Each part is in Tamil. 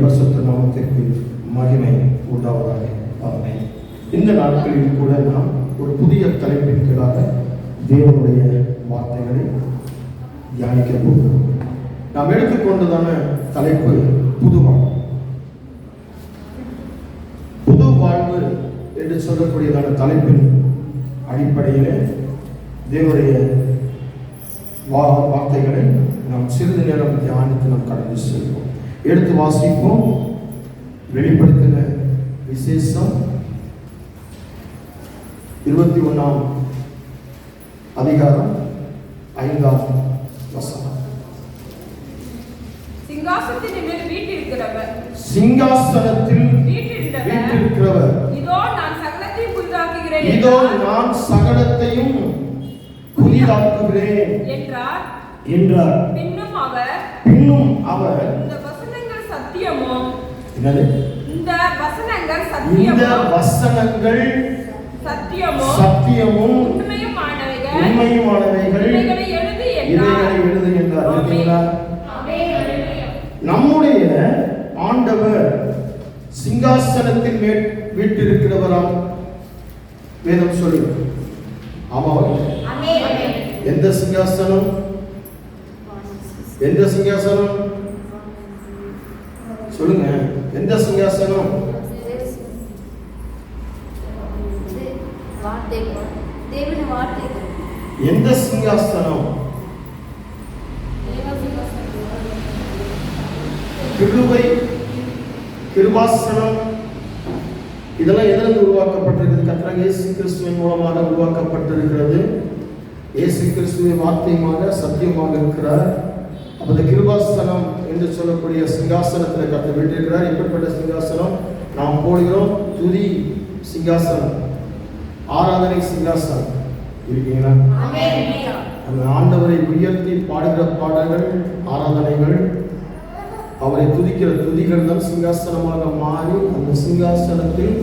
பரிசுத்த நாமத்திற்கு மகிமை உண்டாவதாக. ஆமென். இந்த நாட்களில் கூட நாம் ஒரு புதிய தலைப்பின் கீழாக தேவனுடைய வார்த்தைகளை தியானிக்க போகிறோம். நாம் எடுத்துக்கொண்டதான தலைப்பு புது வாழ்வு. புது வாழ்வு என்று சொல்லக்கூடியதான தலைப்பின் அடிப்படையில் தேவனுடைய வார்த்தைகளை நாம் சிறிது நேரம் தியானித்து நாம் கடந்து செல்வோம். எடுத்து வாசிப்போம். வெளிப்படுத்தின விசேஷம் 21ஆம் அதிகாரம் 5ஆம் வசனம். சிங்காசனத்தில் வீற்றிருக்கிறவர் இதோ நான் சகலத்தையும் புதிதாக்குகிறேன் என்றார். பின்னும் அவர் இந்த வசனங்கள் சத்தியமும் உண்மையுமானவைகள் இவைகளை எழுது என்றார். நம்முடைய ஆண்டவர் சிங்காசனத்தின் மேல் வீற்றிருக்கிறவராம் வேதம் சொல்லுகிறது. ஆமாவா? எந்த சிங்காசனம்? எந்த சிங்காசனம் சொல்லுங்க. எந்த சிங்காசனம்? எந்த சிங்காசனம்? கிருபாசனம். இதெல்லாம் எதிலிருந்து உருவாக்கப்பட்டிருக்கிறது? கர்த்தராகிய இயேசு கிறிஸ்துவின் மூலமாக உருவாக்கப்பட்டிருக்கிறது. இயேசு கிறிஸ்துவின் வார்த்தையுமாக சத்தியமாக இருக்கிறார். அப்ப கிருபாசனம் என்று சொல்லக்கூடிய சிங்காசனத்தில் கர்த்தர் வீற்றிருக்கிறார். எப்படிப்பட்ட சிங்காசனம்? நாம் போடுகிறோம் துதி சிங்காசனம், ஆராதனை சிங்காசனம். இருக்கீங்களா? அந்த ஆண்டவரை உயர்த்தி பாடுகிற பாடல்கள், ஆராதனைகள், அவரை துதிக்கிற துதிகள் தான் சிங்காசனமாக மாறி அந்த சிங்காசனத்தில்,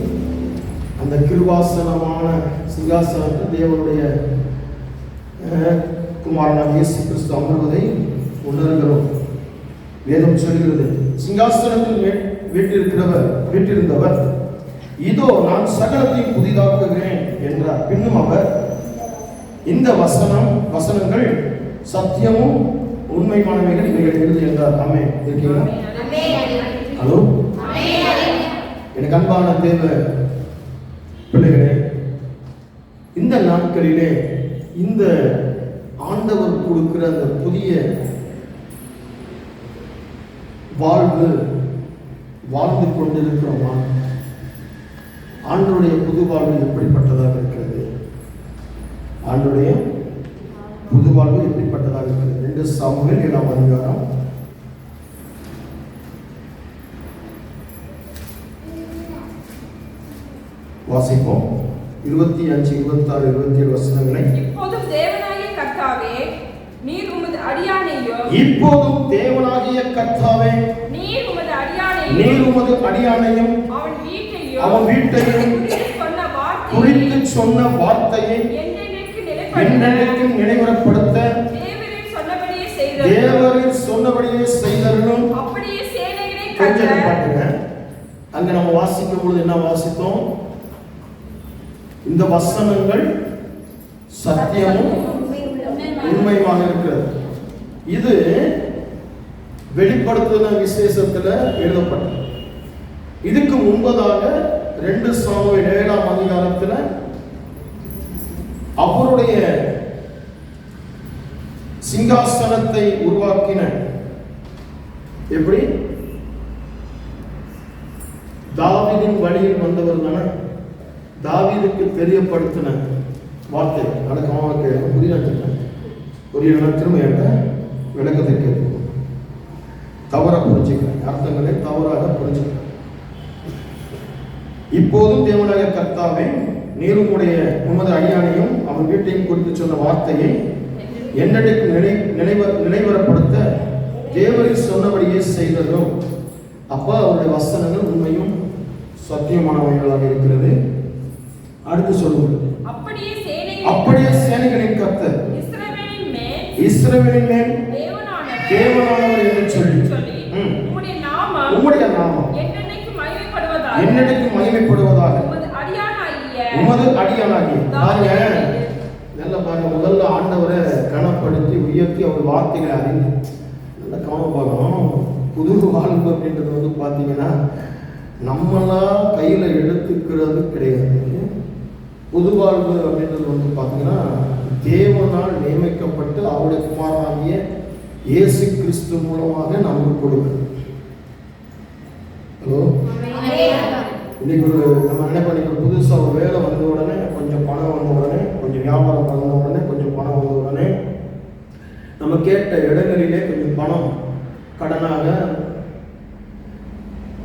அந்த கிருபாசனமான சிங்காசனத்தில் தேவனுடைய குமாரனாகிய இயேசு கிறிஸ்து அமர்வதை உணர்கிறோம். வேதம் சொல்கிறது, சிங்காசனத்தில் வீற்றிருந்தவர் இதோ நான் சகலத்தையும் புதிதாக்குகிறேன் என்றார். பின்னும் அவர் இந்த வசனங்கள் சத்தியமும் உண்மையானவைகள் இவைகள் எழுது என்றார். ஆமென். இருக்கீங்களா? ஹலோ, எனக்கு அன்பான தேவ பிள்ளைகளே, இந்த நாட்களிலே இந்த ஆண்டவர் கொடுக்கிற அந்த புதிய வாழ்ந்து கொண்டிருக்கிறோமா? ஆண்டவருடைய புது வாழ்வு எப்படிப்பட்டதாக இருக்கிறது? ஆண்டவருடைய புது வாழ்வு எப்படிப்பட்டதாக இருக்கிறது? 2 சாமுவேல் 7ஆம் அதிகாரம் வாசிப்போம். 25, 26, 27 வசனங்களை. இப்போதும் தேவனாகிய கர்த்தாவே நீர் உமது அடியானையும் அவன் வீட்டையும் குறித்து சொன்ன வார்த்தையை என்றென்றைக்கும் நினைவுறப்படுத்த தேவரீர் சொன்னபடியே செய்தருளும். கொஞ்சம் பாட்டுங்க. அங்க நம்ம வாசிக்கும் பொழுது என்ன வாசித்தோம்? இந்த வசனங்கள் சத்தியமும் உண்மையாக இருக்கிறது. இது வெளிப்படுத்தின விசேஷத்துல எழுதப்பட்டது. இதுக்கு முன்பதாக 2 சாமுவேல் 7ஆம் அதிகாரத்துல அவருடைய சிங்காசனத்தை உருவாக்கின, எப்படி தாவீதின் வழியில் வந்தவர் தானே, தாவீதுக்கு தெரியப்படுத்தின வார்த்தை. அதுக்கு அவனுக்கு புரியல. திரும்ப விளக்கத்தை கேட்கும். தவறாக புரிஞ்சுக்கிறேன், அர்த்தங்களை தவறாக புரிஞ்சுக்கிறேன். இப்போதும் தேவனாகிய கர்த்தாவே நீர் உமது அடியானையும் அவன் வீட்டையும் குறித்து சொன்ன வார்த்தையை என்னைக்கும் நினைவரப்படுத்த தேவரீர் சொன்னபடியே செய்ததும். அப்ப அவருடைய வசனங்கள் உண்மையும் சத்தியமானவைகளாக இருக்கிறது. அடுத்து சொல்லுங்கள். அப்படியே சேனைகளின் கர்த்தர் இஸ்ரவேலின் மேல் தேவனானவர் என்று சொல்லி உம்முடைய நாமம் அடியானாகி பாருங்க, நல்ல பாருங்க, முதல்ல ஆண்டவரை கனப்படுத்தி உயர்த்தி அவர் வார்த்தைகளை அறிந்து நல்ல கவனம் பார்க்கணும். புது வாழ்வு அப்படின்றது வந்து பார்த்தீங்கன்னா நம்மளா கையில் எடுத்துக்கிறது கிடையாது. புது வாழ்வு அப்படின்றது வந்து பார்த்தீங்கன்னா தேவனால் நியமிக்கப்பட்டு அவருடைய குமாரனாகிய இயேசு கிறிஸ்து மூலமாக நமக்கு கொடுக்குது. ஹலோ, இன்னைக்கு நம்ம நினைப்போம், இன்னைக்கு புதுசாக ஒரு வேலை வந்த உடனே, கொஞ்சம் பணம் வந்த உடனே, கொஞ்சம் வியாபாரம் வந்த உடனே, கொஞ்சம் பணம் வந்த உடனே, நம்ம கேட்ட இடங்களிலே கொஞ்சம் பணம் கடனாக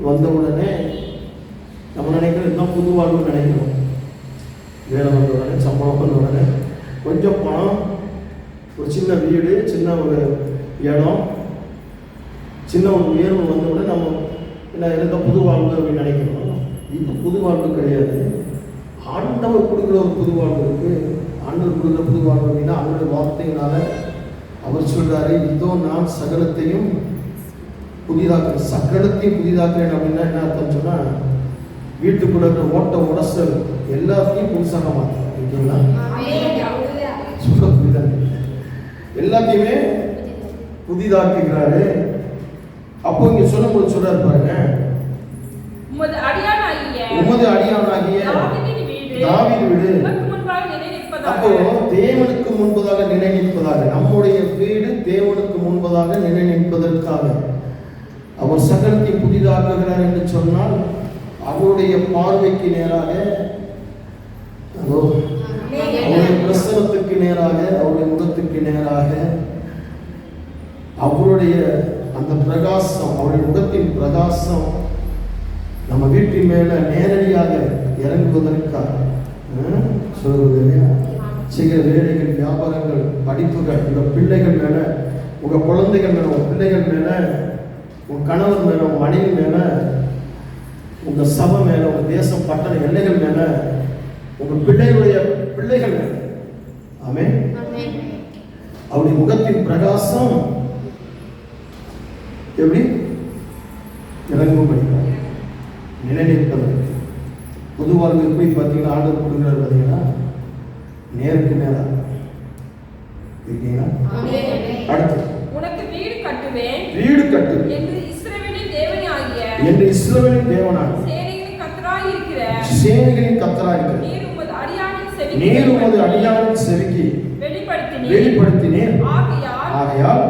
வந்த உடனே நம்ம நினைக்கிறோம் இதுதான் புது வாழ்வுன்னு நினைக்கிறோம். வேலை வந்த உடனே, சம்பளம் வந்த உடனே, கொஞ்சம் பணம், ஒரு சின்ன வீடு, சின்ன ஒரு இடம், சின்ன ஒரு உயர்வு வந்த உடனே நம்ம என்ன இருந்தால் புது வாழ்வு அப்படின்னு நினைக்கிறோம். இது புது வாழ்வு கிடையாது. ஆண்டவர் கொடுக்குற ஒரு புது வாழ்வு இருக்கு. ஆண்டவர் கொடுக்குற புது வாழ்வு அப்படின்னா அவருடைய வார்த்தையினால அவர் சொல்றாரு, இதோ நான் சகலத்தையும் புதிதாக்குறேன். சகலத்தையும் புதிதாக்குறேன் அப்படின்னா என்ன அர்த்தம் சொன்னா, வீட்டுக்குள்ள இருக்கிற ஓட்ட உடசல் எல்லாத்தையும் புதுசாக மாற்றேன். ஓகேங்களா? எல்லாத்தையுமே புதிதாக்குகிறாரு. அப்போ இங்க சொல்லும்போது சொல்றாரு பாருங்க, உமது அடியானாகிய தாவீது வீடு. அப்போ தேவனுக்கு முன்பதாக நிலை நிற்பதாக, நம்முடைய வீடு தேவனுக்கு முன்பதாக நிலை நிற்பதற்காக அவர் சகலத்தை புதிதாக்குகிறார் என்று சொன்னால், அவருடைய பார்வைக்கு நேராக, அவருடைய பிரசனத்துக்கு நேராக, அவருடைய முகத்துக்கு நேராக அவருடைய அந்த பிரகாசம், அவருடைய முகத்தின் பிரகாசம் நம்ம வீட்டின் மேல நேரடியாக இறங்குவதற்காக சொல்வது இல்லையா, செய்கிற வேலைகள், வியாபாரங்கள், படிப்புகள், உங்க பிள்ளைகள் மேல, உங்க குழந்தைகள் மேல, உங்க பிள்ளைகள் மேல, உங்க கணவர் மேல, உங்க மனைவி மேல, உங்க சபை மேல, உங்க தேசம் பட்டண எல்லைகள் மேல, உங்க பிள்ளைகளுடைய பிள்ளைகள் மேல, ஆமென், அவருடைய முகத்தின் பிரகாசம் எப்படி இறங்கும் படிக்கிறார் நிலைநிற்பதற்கு. புது வாழ்வு எப்படி பார்த்தீங்கன்னா ஆண்டவர் கொடுக்கிறார் பார்த்தீங்கன்னா நேருக்கு நேராக இருக்கீங்களா. அடுத்து, உனக்கு வீடு கட்டுவேன், வீடு கட்டு என்று இஸ்ரவேலின் தேவனாகிய சேனைகளின் கர்த்தராய் இருக்கிற நீர் உமது அடியானின் செவிக்கு வெளிப்படுத்தினீர். ஆகையால்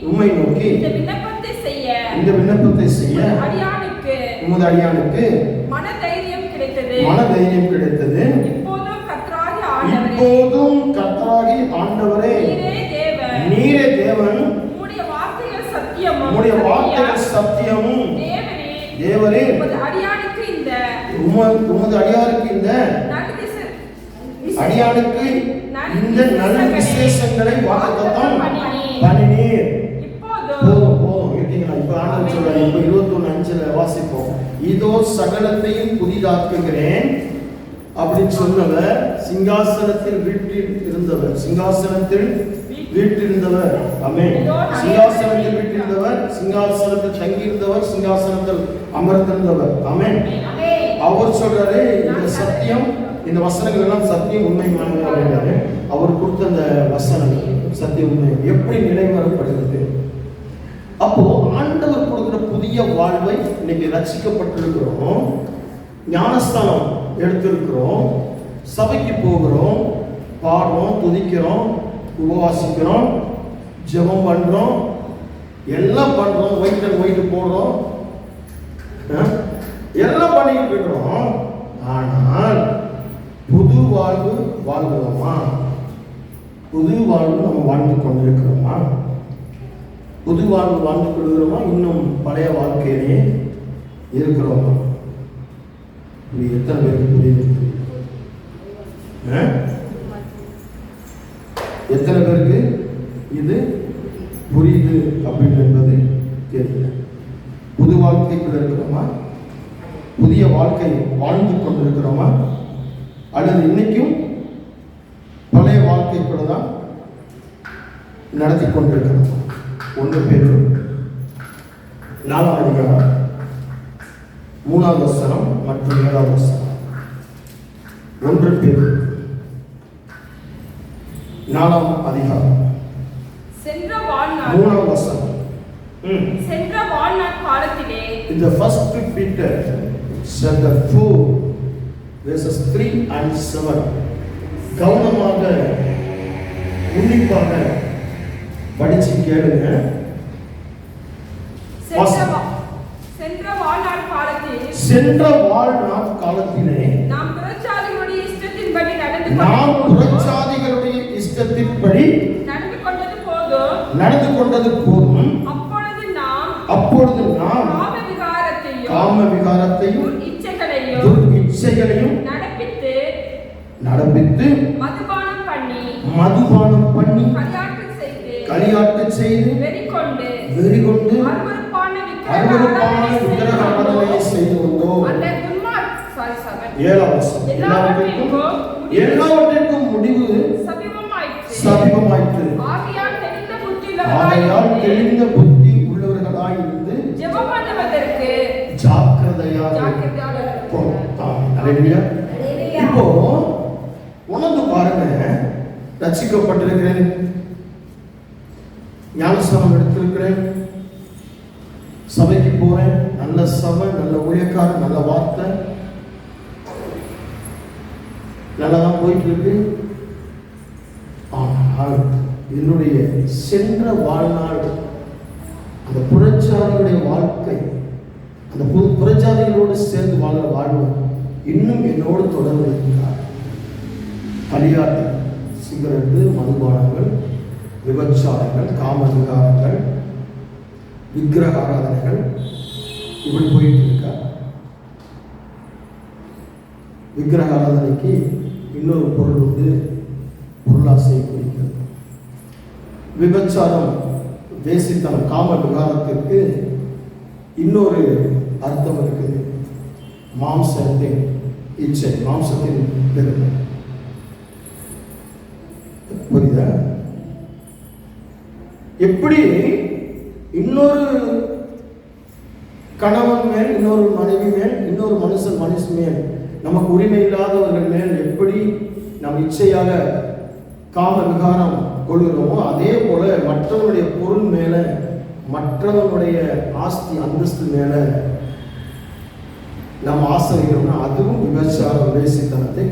உம்மை நோக்கி இந்த விண்ணப்பத்தை செய்ய உமது அடியானுக்கு மன தைரியம் கிடைத்தது. இப்போதும் கர்த்தராகி ஆண்டவரே, நீரே தேவன், உம்முடைய வார்த்தைகள் சத்தியமும். தேவரே, உமது அடியானுக்கு இந்த அடியானுக்கு இந்த நல்ல விசேஷங்களை வாக்குத்தத்தம் பண்ணினீர். போதும் இருக்கீங்களா? இப்ப ஆண்டவர் சொல்றாரு, இப்ப 21:5 வாசிப்போம். இதோ சகலத்தையும் புதிதாக்குகிறேன் அப்படின்னு சொன்னவர் சிங்காசனத்தில் வீற்றிருந்தவர். ஆமென். சிங்காசனத்தில் வீற்றிருந்தவர், சிங்காசனத்தில் தங்கியிருந்தவர், சிங்காசனத்தில் அமர்ந்திருந்தவர். ஆமென். அவர் சொல்றாரு, இந்த சத்தியம், இந்த வசனங்கள் எல்லாம் சத்தியம் உண்மையானது அப்படின்றாரு. அவர் கொடுத்த அந்த வசனங்கள் சத்தியம் உண்மை எப்படி நிலைவரப்படுகிறது. அப்போ ஆண்டவர் கொடுக்கிற புதிய வாழ்வை இன்னைக்கு ரட்சிக்கப்பட்டிருக்கிறோம், ஞானஸ்தானம் எடுத்திருக்கிறோம், சபைக்கு போகிறோம், பாடுறோம், துதிக்கிறோம், உபவாசிக்கிறோம், ஜெபம் பண்றோம், எல்லாம் பண்றோம், ஒயிட் அண்ட் ஒயிட் போடுறோம், எல்லாம் பண்ணிக்கிட்டு இருக்கிறோம். ஆனால் புது வாழ்வு வாழ்கிறோமா? புது வாழ்வு நம்ம வாழ்ந்து கொண்டிருக்கிறோமா? புது வாழ்வு வாழ்ந்து கொள்கிறோமா? இன்னும் பழைய வாழ்க்கையிலேயே இருக்கிறோமா? இது எத்தனை பேருக்கு புரியுது? எத்தனை பேருக்கு இது புரியுது அப்படின்றது தெரியல. புது வாழ்க்கைக்குள்ள இருக்கிறோமா? புதிய வாழ்க்கை வாழ்ந்து கொண்டிருக்கிறோமா? அல்லது இன்னைக்கும் பழைய வாழ்க்கைக்குள்ள தான் நடத்தி கொண்டிருக்கிறோமா? 1 பேதுரு 4 அதிகாரம் 3வது வசனம் மற்றும் 7வது வசனம். 1 பேதுரு 4ஆம் அதிகாரம் சென்ற வாழ்நாள் 3ஆம் வசனம். சென்ற வாழ்நாள் காலத்திலே In the first Peter chapter 4 verses 3 and 7 கவனமாக உன்னிப்பாக படிச்சு கேளுங்க. சென்ற வாழ்நாள் காலத்தில் சென்ற வாழ்நாள் காலத்திலே நாம் புறஜாதிகளுடைய இஷ்டத்தின்படி நடந்து கொண்டது போதும் அப்பொழுது நாம் காம விகாரத்தையும் துர்இச்சைகளையும் நடப்பித்து மதுபானம் பண்ணி களியாட்டு செய்து வெறிகொண்டு அருவருப்பான விக்கிரகாராதனை செய்து வந்தோம். 7ஆம் வசனம். எல்லாவற்றிற்கும் முடிவு சபிதமாயிற்று. ஆகையால் தெளிந்த புத்தி உள்ளவர்களாய் இருந்து ஜாக்கிரதையாக இருப்போம். அல்லேலூயா. இப்போ உணர்ந்து பாருங்க, ரட்சிக்கப்பட்டிருக்கிறேன், ஞானஸ்நானம் எடுத்திருக்கிறேன், சபைக்கு போறேன், நல்ல சபை, நல்ல ஊழியக்காரன், நல்ல வார்த்தை, நல்லதான் போயிட்டு இருக்கு. ஆனால் என்னுடைய சென்ற வாழ்நாள், அந்த புறஜாதிகளுடைய வாழ்க்கை, அந்த புறஜாதிகளோடு சேர்ந்து வாழ்ற வாழ்வு இன்னும் என்னோடு தொடர்பு இருக்கிறார். களியாட்டு, சிகரெட்டு, மதுபானங்கள், விபச்சாரங்கள், காம விகாரங்கள், விக்கிரக ஆராதனைகள், இப்படி போயிட்டு இருக்கா. விக்கிரக ஆராதனைக்கு இன்னொரு பொருள் உண்டு, பொருளாசை குறிக்கிறது. விபச்சாரம், வேசித்தனம், காம விகாரத்திற்கு இன்னொரு அர்த்தம் இருக்குது. மாம்சத்தின் இச்சை, மாம்சத்தின் பெருமை. புரியுதா? எப்படி இன்னொரு கணவன் மேல், இன்னொரு மனைவி மேல், இன்னொரு மனுஷன் மேல், நமக்கு உரிமை இல்லாதவர்கள் மேல் எப்படி நம் இச்சையாக காம விகாரம் கொள்கிறோமோ, அதே போல மற்றவனுடைய பொருள் மேல, மற்றவனுடைய ஆஸ்தி அந்தஸ்து மேல நாம் ஆசை வைக்கிறோம்னா அதுவும் விபச்சாரம், வேசித்தனத்தை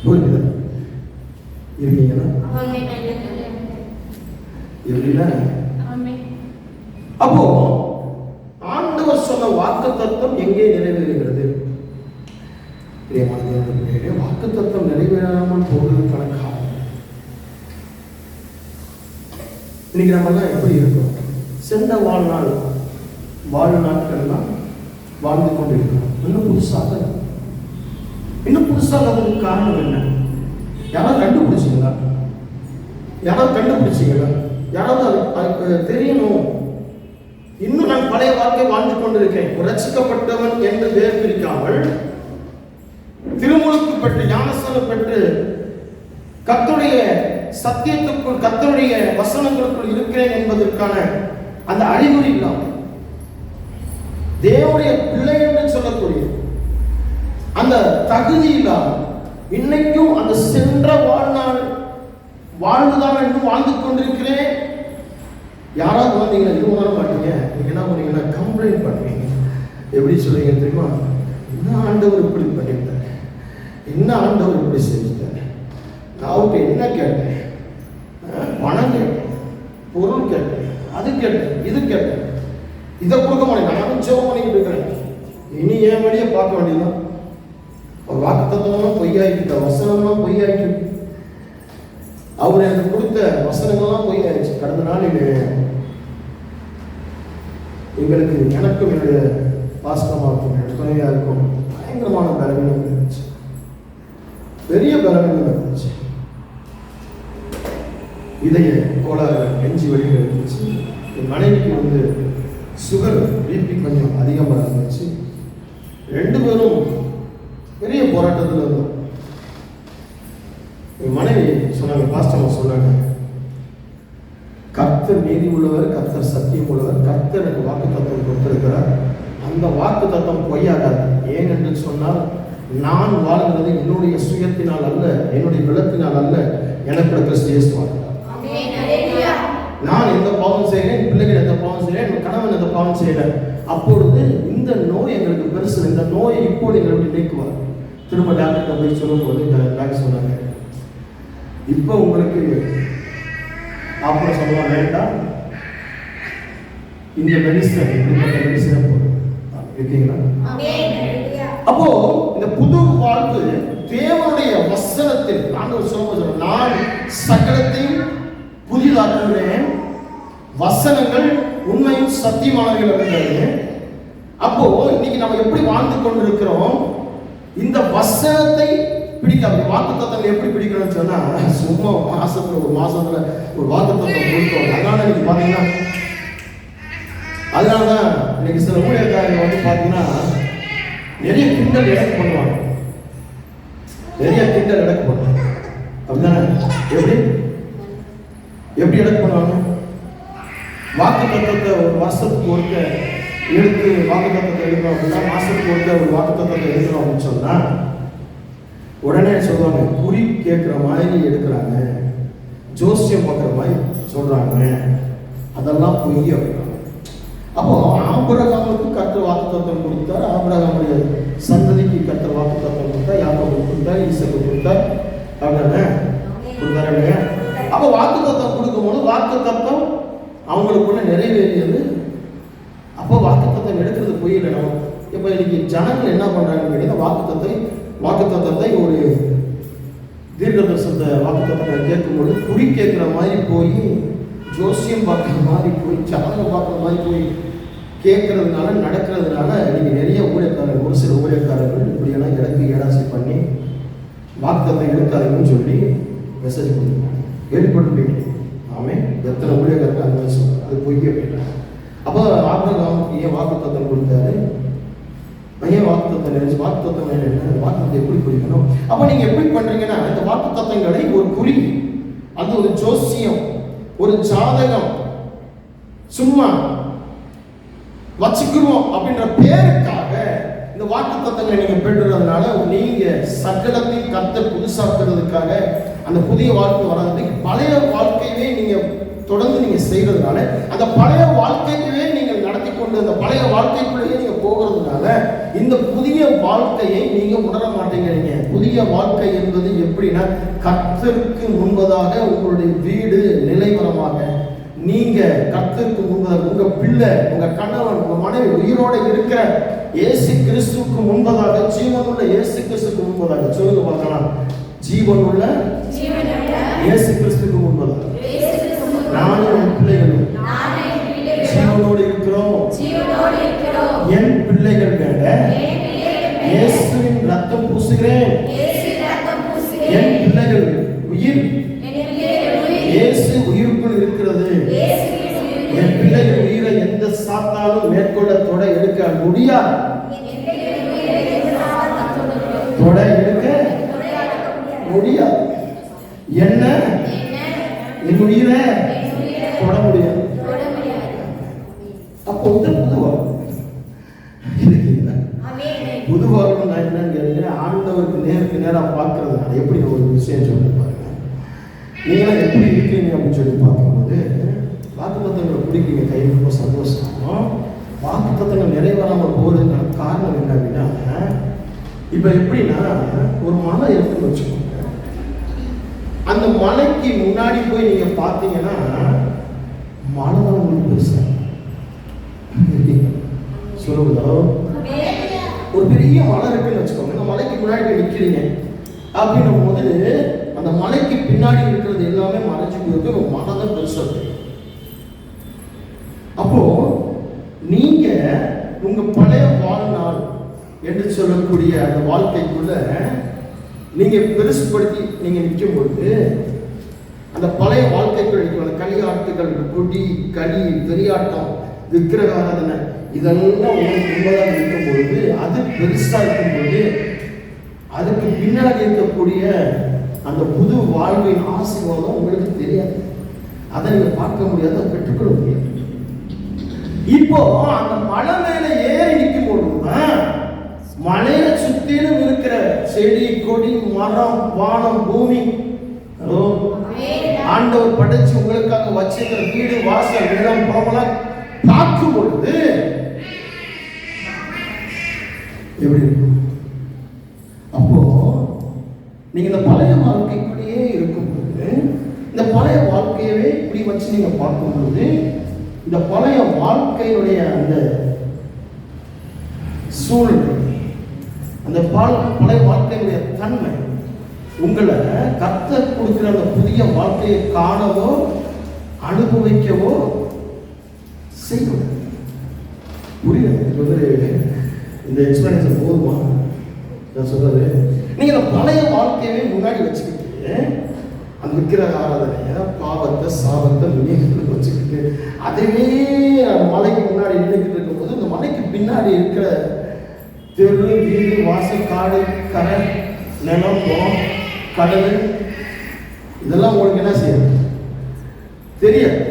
புரியுது. இருக்கீங்களா? இல்லையா? அப்போ ஆண்டவர் சொன்ன வாக்குத்தத்தம் எங்கே நிறைவேறுகிறது? வாக்குத்தத்தம் நிறைவேறாமல் போவதற்கான காரணம் இன்னைக்கு நம்ம எல்லாம் எப்படி இருக்கோம்? சென்ற வாழ்நாட்கள்லாம் வாழ்ந்து கொண்டிருக்கிறோம். இன்னும் புதுசாக அதற்கு காரணம் என்ன? யாராவது கண்டுபிடிச்சிங்களா? யாராவது அதுக்கு தெரியணும். இன்னும் நான் பழைய வாழ்க்கை வாழ்ந்து கொண்டிருக்கேன். ரட்சிக்கப்பட்டவன் என்று வேறு பிரிக்காமல், திருமுழுக்கு பெற்று, ஞானஸ்நானம் பெற்று, கர்த்தருடைய சத்தியத்துக்குள், கர்த்தருடைய வசனங்களுக்குள் இருக்கிறேன் என்பதற்கான அந்த அறிகுறி இல்லாமல், தேவனுடைய பிள்ளை என்று சொல்லக்கூடிய அந்த தகுதி இல்லாமல், இன்னைக்கும் அந்த சென்ற வாழ்வுதான் இன்னும் வாழ்ந்து கொண்டிருக்கிறேன். யாராவது வந்தீங்கன்னா இது உணர மாட்டீங்க. நீங்க என்ன பண்ணீங்கன்னா கம்ப்ளைண்ட் பண்ணுவீங்க. எப்படி சொல்றீங்க தெரியுமா? என்ன ஆண்டவர் இப்படி பண்ணிட்டாரு, என்ன ஆண்டவர் இப்படி செஞ்சுட்டாரு, நான் அவர்கிட்ட என்ன கேட்டேன், பணம் கேட்டேன், பொருள் கேட்டேன், அது கேட்டேன், இது கேட்டேன், இதை கொடுக்க மாட்டேன், நானும் ஜெபம் பண்ணிக்கிட்டு இருக்கிறேன். இனி என் வழியை பார்க்க வேண்டியதான். வாக்கு தத்துவம்லாம் பொய்யாயிட்டு, வசனம்லாம் பொய்யாயிட்டு, அவர் எனக்கு கொடுத்த வசனங்கள்லாம் பொய்யாயிடுச்சு. கடந்த நாள் எங்களுக்கு, எனக்கும் என்னுடைய பாஸ்கமாக்கும் துணையா இருக்கும் பயங்கரமான பலவீனம் இருந்துச்சு, பெரிய பலவீனம் இருந்துச்சு. இதய கோளாறு, நெஞ்சு வலிகள் இருந்துச்சு. என் மனைவிக்கு சுகர், பிபி கொஞ்சம் அதிகமாக இருந்துச்சு. 2 பேரும் பெரிய போராட்டத்தில் இருந்தோம். என் மனைவி சொன்னாங்க, பாஸ்டமா சொன்னாங்க, கர்த்தர் நீதி உள்ளவர், கர்த்தர் சத்தியம் உள்ளவர், கர்த்தர் எனக்கு வாக்கு தத்துவம் கொடுத்திருக்கிறார், அந்த வாக்கு தத்துவம் பொய்யாகாது. ஏன் என்று சொன்னால் நான் வாழ்கிறது என்னுடைய சுயத்தினால் அல்ல, என்னுடைய பலத்தினால் அல்ல, எனக்கு கிறிஸ்து இயேசு வாழ்கிறார். நான் எந்த பாவம் செய்கிறேன், என் பிள்ளைகள் எந்த பாவம் செய்கிறேன், என் கணவன் எந்த பாவம் செய்கிறேன். அப்பொழுது இந்த நோய் எங்களுக்கு பெருசு, இந்த நோயை இப்போது எங்களுக்கு நீக்குவார். திரும்ப டாக்டர்கிட்ட போய் சொல்லும்போது டாக்டர் சொன்னாங்க, இப்போ உங்களுக்கு ஆப்ரேஷன் பண்ண வேண்டாம், இந்த மெடிசன் இப்படிப்பட்ட மெடிசனை போதும் இருக்கீங்களா? அப்போ இந்த புது வாழ்வு தேவனுடைய வசனத்தில் ஆண்டவர் சொல்லும்போது, நான் சகலத்தையும் புதிதாக்குகிறேன், வசனங்கள் உண்மையும் சத்தியமானவர்கள். அப்போ இன்னைக்கு நம்ம எப்படி வாழ்ந்து கொண்டிருக்கிறோம்? இந்த வசனத்தை பிடிக்காது. வாக்குத்தத்தம் எப்படி பிடிக்கணும்னு சொன்னா, சும்மா மாசத்துல ஒரு வாக்குத்தத்தம் கொடுத்தோம். அதனால இன்னைக்கு பாத்தீங்கன்னா, அதனாலதான் இன்னைக்கு சில ஊழியக்காரங்க வந்து பாத்தீங்கன்னா நிறைய கிண்டல் இறக்கு பண்ணுவாங்க, நிறைய கிண்டல் இறக்கு பண்ணுவாங்க. அப்படிதானே? எப்படி இறக்கு பண்ணுவாங்க? வாக்கு தத்துவத்தை ஒரு வருஷத்துக்கு ஒருக்க எடுத்து வாக்கு தத்துவத்தை எழுதுறோம் அப்படின்னா, மாசத்துக்கு ஒருக்க ஒரு வாக்கு தத்துவத்தை எழுதுறோம் அப்படின்னு சொன்னா உடனே சொல்லுவாங்க, குறி கேட்கிற மாதிரி எடுக்கிறாங்க, ஜோசியம் பார்க்குற மாதிரி சொல்றாங்க, அதெல்லாம் பொய் அப்படின்னா. அப்போ ஆபிரகாமுக்கு கர்த்தர் வாக்குத்தத்தம் கொடுத்தார், ஆபிரகாமுடைய சந்ததிக்கு கர்த்தர் வாக்குத்தத்தம் கொடுத்தார், யாக்கோபு கொடுத்தார், ஈசாக்கு கொடுத்தார், அப்படின்னா கொடுத்தாரு இல்லையா? அப்போ வாக்குத்தத்தம் கொடுக்கும்போது வாக்குத்தத்தம் அவங்களுக்குள்ள நிறைவேறியது. அப்போ வாக்குத்தத்தம் எடுக்கிறது பொய் இல்லை. நம்ம இப்போ இன்னைக்கு ஜனங்கள் என்ன பண்றாங்கன்னு கேட்டீங்கன்னா, வாக்குத்தத்தத்தை ஒரு தீர்க்க தரிசனத்தை வாக்குத்தத்தத்தை கேட்கும்போது குறி கேட்குற மாதிரி போய், ஜோசியம் பார்க்குற மாதிரி போய், ஜாதகம் பார்க்குற மாதிரி போய் கேட்கறதுனால நடக்கிறதுனால நீங்கள் நிறைய ஊழியக்காரர்கள், ஒரு சில ஊழியக்காரர்கள் இப்படியெல்லாம் இறக்கி ஏடாசி பண்ணி வாக்குத்தத்தை எடுக்காதுன்னு சொல்லி மெசேஜ் கொடுத்துருக்காங்க. கேள்விப்பட்டிருப்பீங்க. ஆமே, எத்தனை ஊழியக்காரர்கள் அந்த மாதிரி சொல்றாங்க, அது பொய்ய போயிட்டாங்க. அப்போ ஆபிரகாமுக்கு ஏன் வாக்குத்தத்தம் கொடுத்தாரு? ஏன் வாக்குத்தத்தம் நினைச்சு வாக்குத்தத்தம் என்ன, வாக்குத்தத்தை எப்படி பிடிக்கணும்? அப்போ நீங்க எப்படி பண்றீங்கன்னா, இந்த வாக்குத்தத்தங்களை ஒரு குறி, அது ஒரு ஜோசியம், ஒரு ஜாதகம் சும்மா வச்சுக்குவோம் அப்படின்ற பேருக்காக இந்த வாக்குத்தத்தங்களை நீங்க பெற்றுறதுனால நீங்க சகலத்தையும் கர்த்தர் புதுசாக்குறதுக்காக அந்த புதிய வாழ்க்கை வராது. பழைய வாழ்க்கையவே நீங்க தொடர்ந்து நீங்க செய்யறதுனால, அந்த பழைய வாழ்க்கையவே நீங்கள் நடத்தி கொண்டு அந்த பழைய வாழ்க்கைக்குள்ளேயே நீங்க போகிறதுனால இந்த புதிய வாழ்க்கையை நீங்க உணர மாட்டேங்கிறீங்க. புதிய வாழ்க்கை என்பது எப்படின்னா, கர்த்தருக்கு முன்பதாக உங்களுடைய வீடு நிலைவரமாக, நீங்க கர்த்தருக்கு முன்பதாக உங்க பிள்ளை, உங்க கணவன், உங்க மனைவி உயிரோட இருக்கிற இயேசு கிறிஸ்துவுக்கு முன்பதாக, ஜீவனுள்ள இயேசு கிறிஸ்துவுக்கு முன்பதாக, சொல்லுங்க பார்க்கலாம், ஜீவனுள்ள இயேசு கிறிஸ்துவுக்கு முன்பதாக நானும் என் பிள்ளைகளும் ஜீவனோடு இருக்கிறோம். என் பிள்ளைகள் மேல இயேசுவின் ரத்தம் பூசுகிறேன். என் பிள்ளைகள் உயிர் இயேசு உயிருக்குள் இருக்கிறது. என் பிள்ளைகள் உயிரை எந்த சாத்தாலும் மேற்கொள்ள தொட எடுக்க முடியாது. தொட எடுக்க முடியாது. என்ன என் உயிரை தொட முடியாது. அப்போ வந்து புதுவாழ்வு நான் என்னன்னு கேட்டீங்கன்னா, ஆண்டவருக்கு நேருக்கு நேராக பார்க்கறதுனால எப்படி ஒரு விஷயம் சொல்லி பாருங்க, நீங்களாம் எப்படி இருக்கீங்க அப்படின்னு சொல்லி பார்க்கும்போது வாக்குத்தத்தங்களை பிடிக்கிங்க, கையில் ரொம்ப சந்தோஷம். வாக்குத்தத்தங்கள் நிறைவேறாமல் போகிறதுக்கான காரணம் என்ன அப்படின்னா, இப்போ எப்படின்னா ஒரு மலை இருக்குன்னு வச்சுக்கோங்க, அந்த மலைக்கு முன்னாடி போய் நீங்க பார்த்தீங்கன்னா மலை தான் உங்களுக்கு பெருசா சொல்லுவதோ, ஒரு பெரிய மலை இருக்குன்னு வச்சுக்கோங்க, இந்த மலைக்கு முன்னாடி போய் நிற்கிறீங்க அப்படின்னும் போது அந்த மலைக்கு பின்னாடி இருக்கிறது எல்லாமே மறைஞ்சு போயிருக்கு, ஒரு மலை தான் பெருசா இருக்கு. அப்போ நீங்க உங்க பழைய வாழ்நாள் என்று சொல்லக்கூடிய அந்த வாழ்க்கைக்குள்ள நீங்க பெருசுபடுத்தி நீங்க நிற்கும் பொழுது, அந்த பழைய வாழ்க்கைக்குள்ள நிற்கும் களியாட்டுகள், குடி, களி, பெரியாட்டம், விக்கிரகாராதனை, இதெல்லாம் உங்களுக்கு முன்பதாக இருக்கும் பொழுது, அது பெருசா இருக்கும் பொழுது, அதுக்கு பின்னாடி இருக்கக்கூடிய அந்த புது வாழ்வின் ஆசீர்வாதம் உங்களுக்கு தெரியாது. அதை நீங்க பார்க்க முடியாது, அதை பெற்றுக்கொள்ள முடியாது. இப்போ அந்த மலை மேல ஏறி நிற்கும் பொழுதுதான் மலையை சுத்திலும் இருக்கிற செடி கொடி மரம் வானம் பூமி ஆண்டவர் படைச்சு உங்களுக்காக வச்சிருக்கிற வீடு வாசல் நிலம் புறமெல்லாம் பார்க்கும் பொழுது எப்படி இருக்கும்? அப்போ நீங்க இந்த பழைய வாழ்க்கைக்குள்ளேயே இருக்கும்போது, இந்த பழைய வாழ்க்கையவே இப்படி வச்சு நீங்க பார்க்கும்போது, இந்த பழைய வாழ்க்கையுடைய அந்த சூழ்நிலை, அந்த பழைய வாழ்க்கையுடைய தன்மை உங்களை கர்த்தர் கொடுக்கிற அந்த புதிய வாழ்க்கையை காணவோ அனுபவிக்கவோ செய்யும். புரியுது? இந்த எக்ஸ்பிளனேஷன் போதுமா? நான் சொல்றது, நீங்க இந்த பழைய வாழ்க்கையவே முன்னாடி வச்சுக்கிட்டு அந்த விக்கிரக ஆராதனைய பாவத்தை சாபத்தை நினைவுகளை வச்சுக்கிட்டு அதுவே மலைக்கு முன்னாடி நினைக்கிட்டு இருக்கும்போது, இந்த மலைக்கு பின்னாடி இருக்கிற தெரு வீடு வாசல் காடு கரை நிலம் குளம் கடல் இதெல்லாம் உங்களுக்கு என்ன செய்யும் தெரியாது.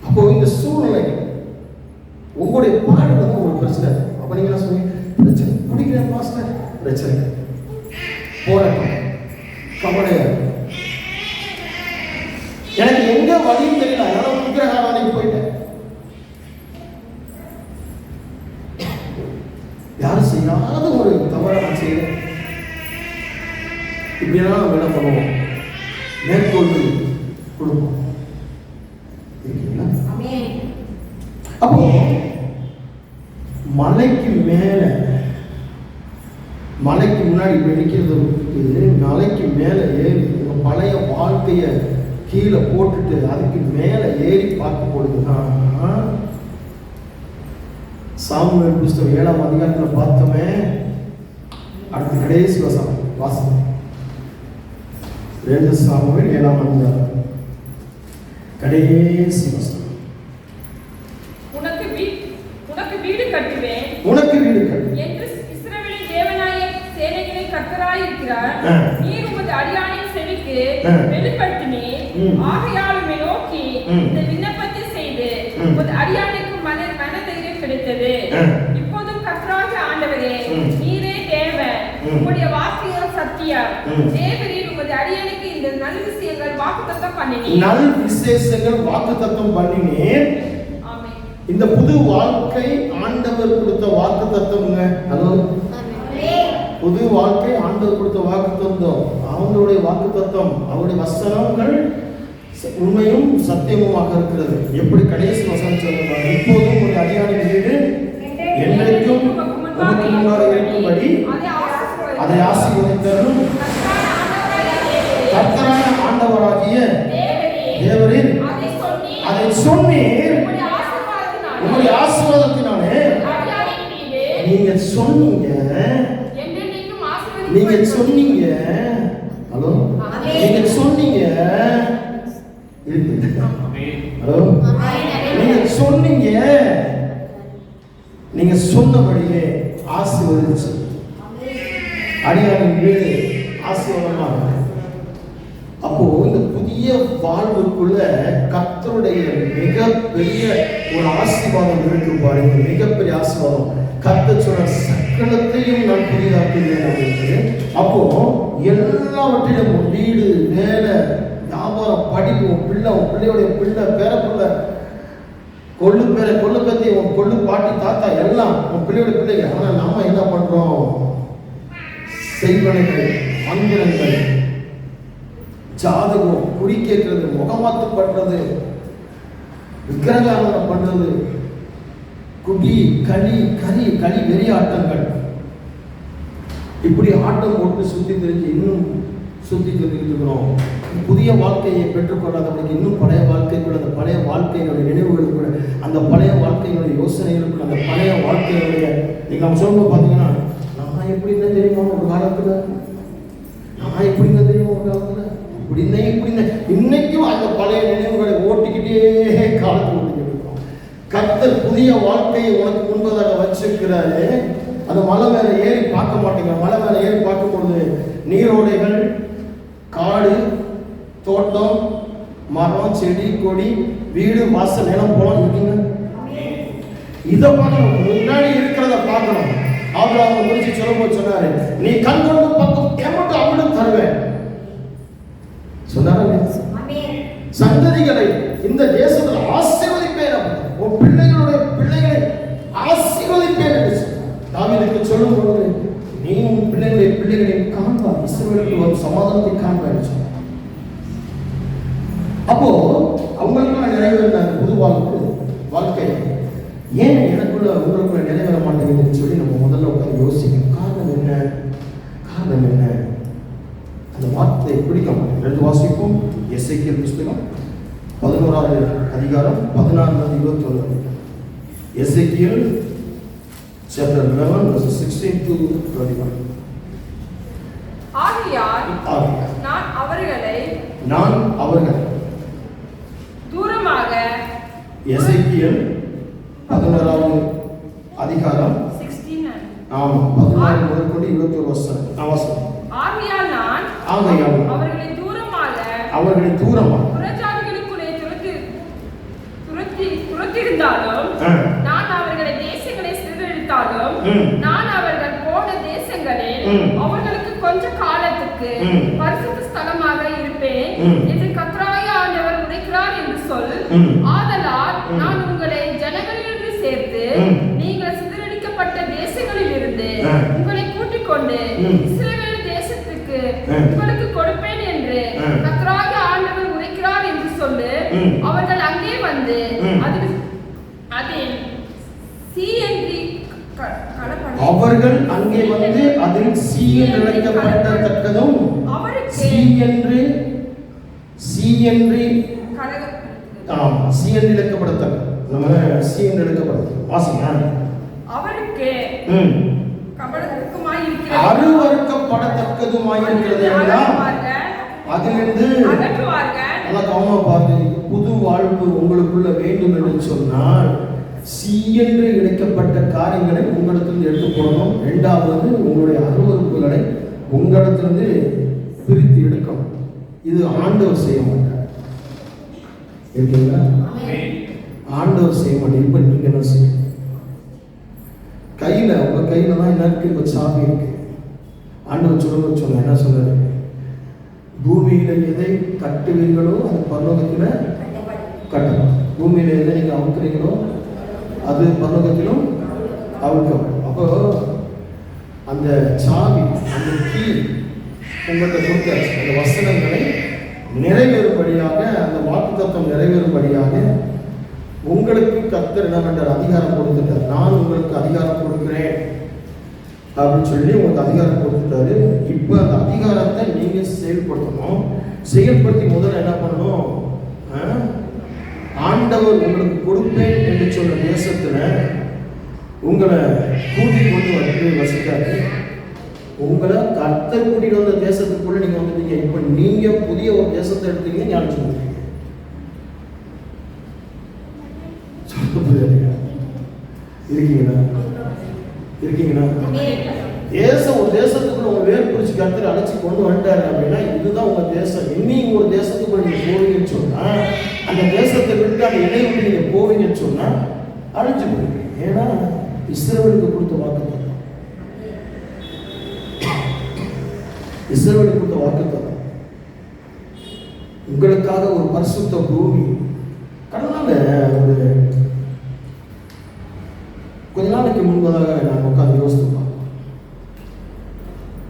அப்போ இந்த சூழ்நிலை உங்களுடைய பாடு வந்து ஒரு பிரச்சனை. அப்ப நீங்க என்ன சொல்லுவீங்க? பிரச்சனை குடிக்கிற மாஸ்டர் பிரச்சனை, போராட்டம், கவலையா, எனக்கு எங்க வழியும் தெரியல, அதனால விக்கிரகாராதனைக்கு போயிட்டேன். யாரும் செய்யாத ஒரு தவறை நான் செய்யறேன். இப்படியெல்லாம் நம்ம என்ன பண்ணுவோம்? மேற்கொண்டு கொடுப்போம். அப்போ மலைக்கு மேல, மலைக்கு முன்னாடி வெடிக்கிறது இது, மலைக்கு மேல ஏறி உங்க பழைய வாழ்க்கைய கீழே போட்டுட்டு அதுக்கு மேல ஏறி பார்க்க பொழுதுதான் சாமுவேல் புஸ்தகம் 7ஆம் அதிகாரத்தில் பார்த்தோமே. அடுத்த கடைசி வாசகம் 2 சாமுவேல் 7ஆம் அதிகாரம் கடைசி வசனம். உனக்கு வீடு கட்டுவேன் என்று இஸ்ரவேலின் தேவனாகிய சேனைகளின் கர்த்தராய் இருக்கிறார். நீர் உமது அடியானின் செவிக்கு வெளிப்படுத்தினீர். ஆகையால் உம்மை நோக்கி இந்த விண்ணப்பத்தை செய்து உமது அடியானுக்கு மனதைரியம் கிடைத்தது. இப்போதும் கர்த்தராகிய ஆண்டவரே, நீரே தேவன், உம்முடைய வார்த்தையோ சத்தியம். தேவரீர் உமது அடியானுக்கு இந்த நல் விஷயங்கள் வாக்குத்தத்தம் பண்ணினீர். நல் விசேஷங்கள் வாக்குத்தத்தம் பண்ணினீர். இந்த புது வாழ்க்கை ஆண்டவர் கொடுத்த வாக்கு தத்துவங்க. ஹலோ, புது வாழ்க்கை ஆண்டவர் கொடுத்த வாக்கு தத்துவம், அவங்களுடைய வாக்கு தத்துவம், அவருடைய வசனங்கள் உண்மையும் சத்தியமுமாக இருக்கிறது. எப்படி கடைசி வசனம் சொல்லுவாங்க? இப்போதும் ஒரு அடியானின் வீடு என்றைக்கும் உமக்கு முன்பாக இருக்கும்படி அதை ஆசீர்வதித்தரும் கர்த்தரான ஆண்டவராகிய தேவரீர் அதை சொன்னீர். உங்களுடைய ஆசீர்வாதத்தினாலே நீங்க சொன்னீங்க, நீங்க சொன்னீங்க. ஹலோ, நீங்க சொன்னீங்க. ஹலோ, நீங்க சொன்னீங்க, நீங்க சொன்னபடியே ஆசீர்வதிச்சு அடியாரின் வீடு ஆசீர்வாதமாக. அப்போ இந்த புதிய வாழ்வுக்குள்ள கர்த்தருடைய மிகப்பெரிய ஒரு ஆசீர்வாதம் இருக்கு பாருங்க. மிகப்பெரிய ஆசீர்வாதம். கர்த்தர் சொன்ன சகலத்தையும் நான் புதிதாக்குகிறேன் அப்படின்னு. அப்போ எல்லாவற்றிலும் வீடு, வேலை, வியாபாரம், படிப்பு, உன் பிள்ளை, உன் பிள்ளையுடைய பிள்ளை, பேர பிள்ளை, கொள்ளு பேர, கொள்ளு பத்தி, உன் கொள்ளு பாட்டி, தாத்தா எல்லாம் உன் பிள்ளையோட பிள்ளைங்க. ஆனா நம்ம என்ன பண்றோம்? செய்வனைகள், மந்திரங்கள், ஜாதகம், குறி கேட்கறது, முகமாத்து பண்றது, விக்கிரகாராதனை பண்றது, குடி களி வெறி ஆட்டங்கள், இப்படி ஆட்டம் போட்டு சுத்தி தெரிஞ்சு இன்னும் சுத்தி தெரிஞ்சுக்கிறோம். புதிய வாழ்க்கையை பெற்றுக்கொள்ளாதவங்களுக்கு இன்னும் பழைய வாழ்க்கைக்குள்ள, அந்த பழைய வாழ்க்கையினுடைய நினைவுகளுக்குள்ள, அந்த பழைய வாழ்க்கையினுடைய யோசனைகளுக்குள்ள, அந்த பழைய வாழ்க்கையினுடைய நீங்க அவங்க சொல்லும்போது பார்த்தீங்கன்னா, நான் எப்படி என்ன தெரியுமா ஒரு காலத்துல, நான் எப்படி என்ன தெரியுமா ஒரு காலத்துல, இன்னைக்கும் அந்த பழைய நினைவுகளை ஓட்டிக்கிட்டே காலத்தை ஓட்டிக்கிட்டு இருக்கோம். கர்த்தர் புதிய வாழ்க்கையை உனக்கு முன்பதாக வச்சிருக்கிறாரு. அந்த மலை மேல ஏறி பார்க்க மாட்டேங்க. மலை மேல ஏறி பார்க்கும்போது நீரோடைகள், காடு, தோட்டம், மரம், செடி, கொடி, வீடு, வாசல், நிலம், போலாம் இருக்குங்க. இதை பார்க்கணும். முன்னாடி இருக்கிறத பார்க்கணும். ஆபிரகாமை குறித்து சொல்லும்போது சொன்னாரு, நீ கண் கொண்டு பக்கம் எமட்டு அமிடம் தருவேன் சொன்னாரு. சந்ததிகளை இந்த தேசத்தில் ஆசீர்வதிப்பேன், உன் பிள்ளைகளுடைய பிள்ளைகளை ஆசீர்வதிப்பேன் என்று சொன்னார். தாவீதுக்கு சொல்லும் பொழுது, நீ உன் பிள்ளைகளுடைய பிள்ளைகளை காண்பார், இஸ்ரவேலுக்கு ஒரு சமாதானத்தை காண்பார் என்று சொன்னார். அப்போ அவங்களுக்குள்ள நிறைவேறின புது வாழ்க்கை ஏன் எனக்குள்ள உங்களுக்குள்ள நிறைவேற மாட்டேங்குதுன்னு சொல்லி நம்ம முதல்ல உட்காந்து யோசிக்கணும். காரணம் என்ன? காரணம் என்ன? அந்த வார்த்தை பிடிக்க மாட்டேன். ரெண்டு வாசிப்போம். எசேக்கியேல் புஸ்தகம் 11வது அதிகாரம் 16-21. எசேக்கியேல் chapter 11 verses 16 to 21. ஆகையால் நான் அவர்களை தூரமாக எசேக்கியேல் 11வது அதிகாரம் 16 ஆமா 14 முதல் கொண்டு 21 வசனம். ஆகையால் நான் அவர்களை தூரமாக புறஜாதிகளுக்குள்ளே துரத்தியிருந்தாலும், நான் அவர்களை தேசங்களை சிதறடித்தாலும், நான் அவர்கள் போன தேசங்களில் அவர்களுக்கு கொஞ்ச காலத்துக்கு பரிசுத்த ஸ்தலமாக இருப்பேன் என்று கர்த்தராகிய ஆண்டவர் உரைக்கிறார் என்று சொல். ஆதலால் நான் உங்களை ஜனங்களிலிருந்து சேர்த்து நீங்கள் சிதறடிக்கப்பட்ட தேசங்களில் இருந்து உங்களை கூட்டிக் கொண்டு இஸ்ரவேல் தேசத்துக்கு உங்களுக்கு கொடுப்பேன் என்று கர்த்தராகிய ஆண்டவர் உரைக்கிறார் என்று சொல்லு. அவர்கள் அங்கே வந்து அதில் சீ என்று அழைக்கப்படத்தக்கதும் அருவருக்கப்படத்தக்கதுமாயிருக்கிறது எல்லாம் அதிலிருந்து நல்லா கவனமா பாருங்க. புது வாழ்வு உங்களுக்குள்ள வேண்டும் என்று சொன்னால் சி என்று இணைக்கப்பட்ட காரியங்களை உங்களிடத்திலிருந்து எடுத்து போடணும். இரண்டாவது, உங்களுடைய அருவருப்புகளை உங்களிடத்திலிருந்து பிரித்து எடுக்கணும். இது ஆண்டவர் செய்ய மாட்டார். இருக்கீங்களா? ஆண்டவர் செய்ய மாட்டார். இப்ப நீங்க என்ன செய்ய? கையில உங்க கையில தான் என்ன இருக்கு? இப்ப சாவி இருக்கு. ஆண்டவர் சொன்ன என்ன சொன்னாரு? பூமியில எதை கட்டுவீங்களோ அது பரலோகத்துல கட்டணும். பூமியில எதை நீங்க அவுக்குறீங்களோ அது பரலோகத்திலும் அவுக்கும். அப்போ அந்த சாவி, அந்த கீ உங்கள்கிட்ட கொடுத்தாச்சு. அந்த வசனங்களை நிறைவேறும்படியாக, அந்த வாக்குத்தத்தம் நிறைவேறும்படியாக உங்களுக்கு கர்த்தர் என்ன பண்றார்? அதிகாரம் கொடுத்துட்டார். நான் உங்களுக்கு அதிகாரம் கொடுக்கிறேன் அப்படின்னு சொல்லி உங்களுக்கு அதிகாரம் கொடுத்துட்டாரு. இப்போ அந்த அதிகாரத்தை நீங்க செயல்படுத்தணும். செயல்படுத்தி முதல்ல என்ன பண்ணணும்? ஆண்டவர் உங்களுக்கு கொடுப்பேன் என்று சொன்ன தேசத்துல உங்களை கூட்டிக் கொண்டு வந்து வசிக்காரு. உங்களை கர்த்தர் கூட்டிட்டு வந்த தேசத்துக்குள்ள நீங்க வந்துட்டீங்க. இப்ப நீங்க புதிய ஒரு தேசத்தை எடுத்தீங்க. ஞாபகம் சொல்லுங்க. இருக்கீங்களா? தேசம் ஒரு தேசத்துக்குள்ள உங்க வேர் பிடிச்சி கர்த்தர் அழைச்சி கொண்டு வந்துட்டாரு அப்படின்னா இதுதான் உங்க தேசம். இன்னும் ஒரு தேசத்துக்குள்ள நீங்க போவீங்கன்னு சொன்னா, அந்த தேசத்தை விட்டு அந்த இடையை விட்டு நீங்க போவீங்கன்னு சொன்னா அழைச்சி போவீங்க. ஏன்னா இஸ்ரவேலுக்கு கொடுத்த வாக்குத்தத்தம், இஸ்ரவேலுக்கு கொடுத்த வாக்குத்தத்தம் உங்களுக்காக ஒரு பரிசுத்த பூமி. கடனால ஒரு கொஞ்ச நாளைக்கு முன்பதாக நான் உட்கார்ந்து யோசித்து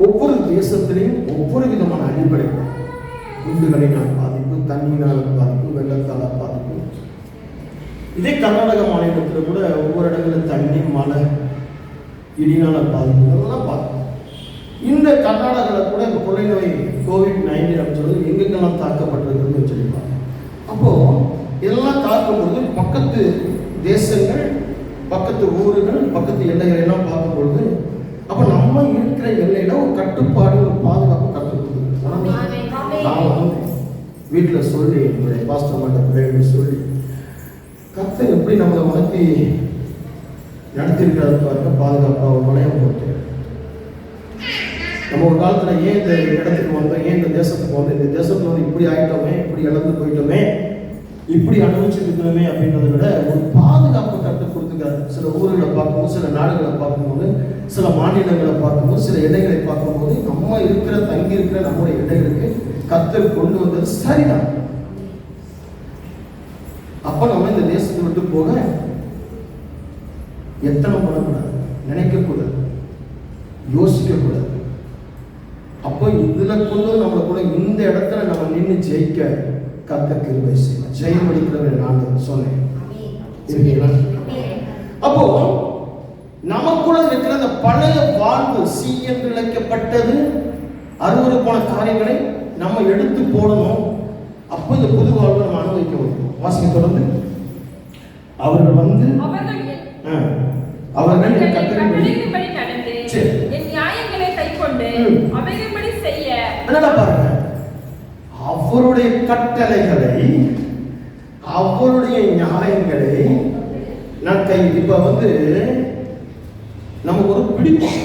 ஒவ்வொரு தேசத்திலையும் ஒவ்வொரு விதமான அடிப்படை, குண்டுகளினால் பாதிப்பு, தண்ணியினால் பாதிப்பு, வெள்ளத்தால் பாதிப்பு. இதே கர்நாடக மாநிலத்தில் கூட ஒவ்வொரு இடங்களில் தண்ணி, மழை, இடினால பாதிப்பு இதெல்லாம் பார்க்கணும். இந்த கர்நாடகாவில் கூட இப்போ கொள்ளை நோய் COVID-19 அப்படின்னு சொல்லி எங்கெங்கெல்லாம் தாக்கப்பட்டிருக்குன்னு சொல்லிப்பாங்க. அப்போ இதெல்லாம் தாக்கும்பொழுது பக்கத்து தேசங்கள், பக்கத்து ஊர்கள், பக்கத்து எல்லைகள் எல்லாம் பார்க்கும்பொழுது அப்போ நம்ம இருக்கிற எல்லையில ஒரு கட்டுப்பாடு, ஒரு பாதுகாப்பு கற்றுக் நான் வீட்டில் சொல்லி என்னுடைய பாஸ்டர் மாட்ட பிள்ளைகளை சொல்லி கர்த்தர் எப்படி நம்மளை வளர்த்தி நடத்திருக்கிறது பாருங்க. பாதுகாப்பாக ஒரு வளையம் போட்டு நம்ம ஒரு காலத்தில் ஏன் இந்த இடத்துக்கு வந்தோம், ஏன் இந்த தேசத்துக்கு வந்தோம், இந்த தேசத்தில் வந்து இப்படி ஆகிட்டோமே, இப்படி இழந்து போயிட்டோமே, இப்படி அனுபவிச்சிருக்கணுமே அப்படின்றத விட ஒரு பாதுகாப்பு கற்றுக் கொடுத்துக்கிறார். சில ஊர்களை பார்க்கும்போது, சில நாடுகளை பார்க்கும்போது, சில மாநிலங்களை பார்க்கும்போது, சில இடைகளை பார்க்கும்போது நம்ம இருக்கிற தங்கி இருக்கிற நம்முடைய இடைகளுக்கு கர்த்தர் கொண்டு வந்தது சரிதான். அப்ப நம்ம இந்த தேசத்தை விட்டு போக எத்தனை பண்ணக்கூடாது, நினைக்கக்கூடாது, யோசிக்கக்கூடாது. அப்போ இதுல கொண்டு நம்மளை கூட இந்த இடத்துல நம்ம நின்று ஜெயிக்க கர்த்தர் கிருபை செய்வார். ஜெயம் அளிக்கிறவர் நான் சொன்னேன். அப்போ நமக்குள்ள இருக்கிற அந்த பழைய வாழ்வு சீ என்று இழைக்கப்பட்டது அருவருப்பான காரியங்களை நம்ம எடுத்து போடணும். அப்போ இந்த புது வாழ்வை நம்ம அனுபவிக்க முடியும். வாசிக்க தொடர்ந்து அவர்கள் வந்து அவர்கள் என் கட்டளையின்படி நடந்து என் நியாயங்களை கைக்கொண்டு அவைகளின்படி செய்ய. நல்லா பாருங்க, அவருடைய கட்டளைகளை அவருடைய நியாயங்களை நான் கை. இப்ப வந்து நமக்கு ஒரு பிடிக்கும்,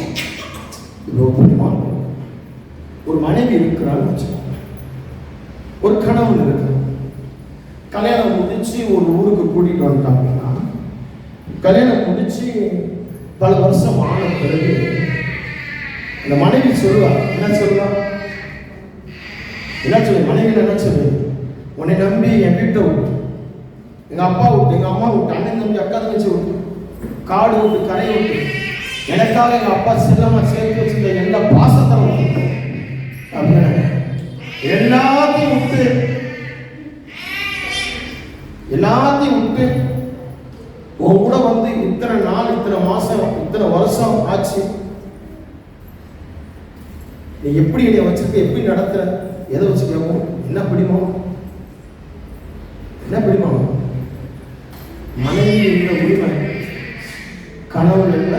ஒரு மனைவி இருக்கிறான்னு வச்சுக்கோங்க, ஒரு கணவன் இருக்கு, கல்யாணம் முடிச்சு ஒரு ஊருக்கு கூட்டிட்டு வந்துட்டாங்கன்னா, கல்யாணம் முடிச்சு பல வருஷம் ஆன பிறகு அந்த மனைவி சொல்லுவா, என்ன சொல்லுவா, என்ன சொல்லு மனைவி என்ன சொல்லு, உன்னை நம்பி என் வீட்டை விட்டு, எங்க அப்பா விட்டு, எங்க அம்மா விட்டு, அண்ணன் தம்பி அக்கா தங்கச்சி விட்டு, காடு விட்டு, கரை விட்டு, எனக்காக எங்க அப்பா செல்லமா சேர்த்து வச்சிருந்த எல்லா பாசத்தரம் அப்படின்னு எல்லாத்தையும் விட்டு உன் கூட வந்து இத்தனை நாள், இத்தனை மாசம், இத்தனை வருஷம் ஆச்சு. நீ எப்படி என்னை வச்சிருக்க, எப்படி நடத்துற, எதை வச்சு கேட்போம், என்ன பிடிமோ, என்ன பிடிமோ, மனைவி என்ற உரிமை, கணவன் என்ற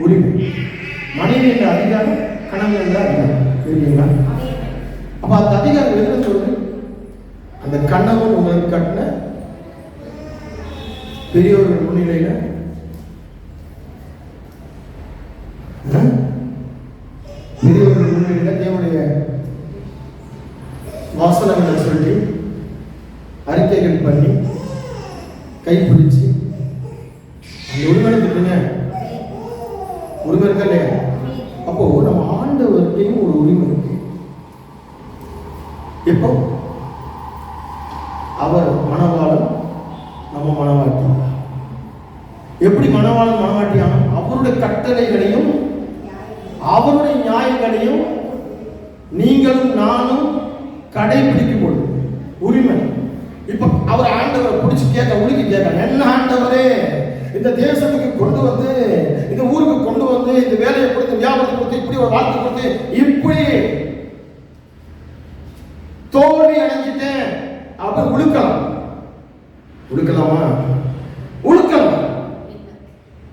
உரிமை, மனைவி என்ற அதிகாரம், கணவன் என்ற அதிகாரம் இருக்கீங்களா? அப்ப அந்த அதிகாரம் எதுல சொல்றது? அந்த கணவன் உங்களுக்கு கட்டின பெரியவர்கள் முன்னிலையில பெரியவர்கள் முன்னிலையில தேவனுடைய வாசனங்களை சொல்லி அறிக்கைகள் பண்ணி கைப்பிடிச்சு அந்த உரிமை இருக்குங்க, உரிமை இருக்க இல்லையா? அப்போ நம்ம ஆண்டவர்கிட்டையும் ஒரு உரிமை இருக்கு. எப்போ அவர் மணவாளன், நம்ம மணவாட்டி. எப்படி மணவாளன் மணவாட்டியான அவருடைய கட்டளைகளையும் அவருடைய நியாயங்களையும் நீங்களும் நானும் கடைபிடிக்கும் பொழுது உரிமை. இப்ப அவர் ஆண்டவரை பிடிச்சு கேட்க, உடுக்கி கேட்க, என்ன ஆண்டவரே இந்த தேசத்துக்கு கொண்டு வந்து, இந்த ஊருக்கு கொண்டு வந்து, இந்த வேலையை கொடுத்து, வியாபாரத்தை கொடுத்து, இப்படி ஒரு வாழ்க்கை கொடுத்து, இப்படி தோல்வி அடைஞ்சிட்டேன் அப்ப உடுக்கலாமா? உடுக்கலாம்.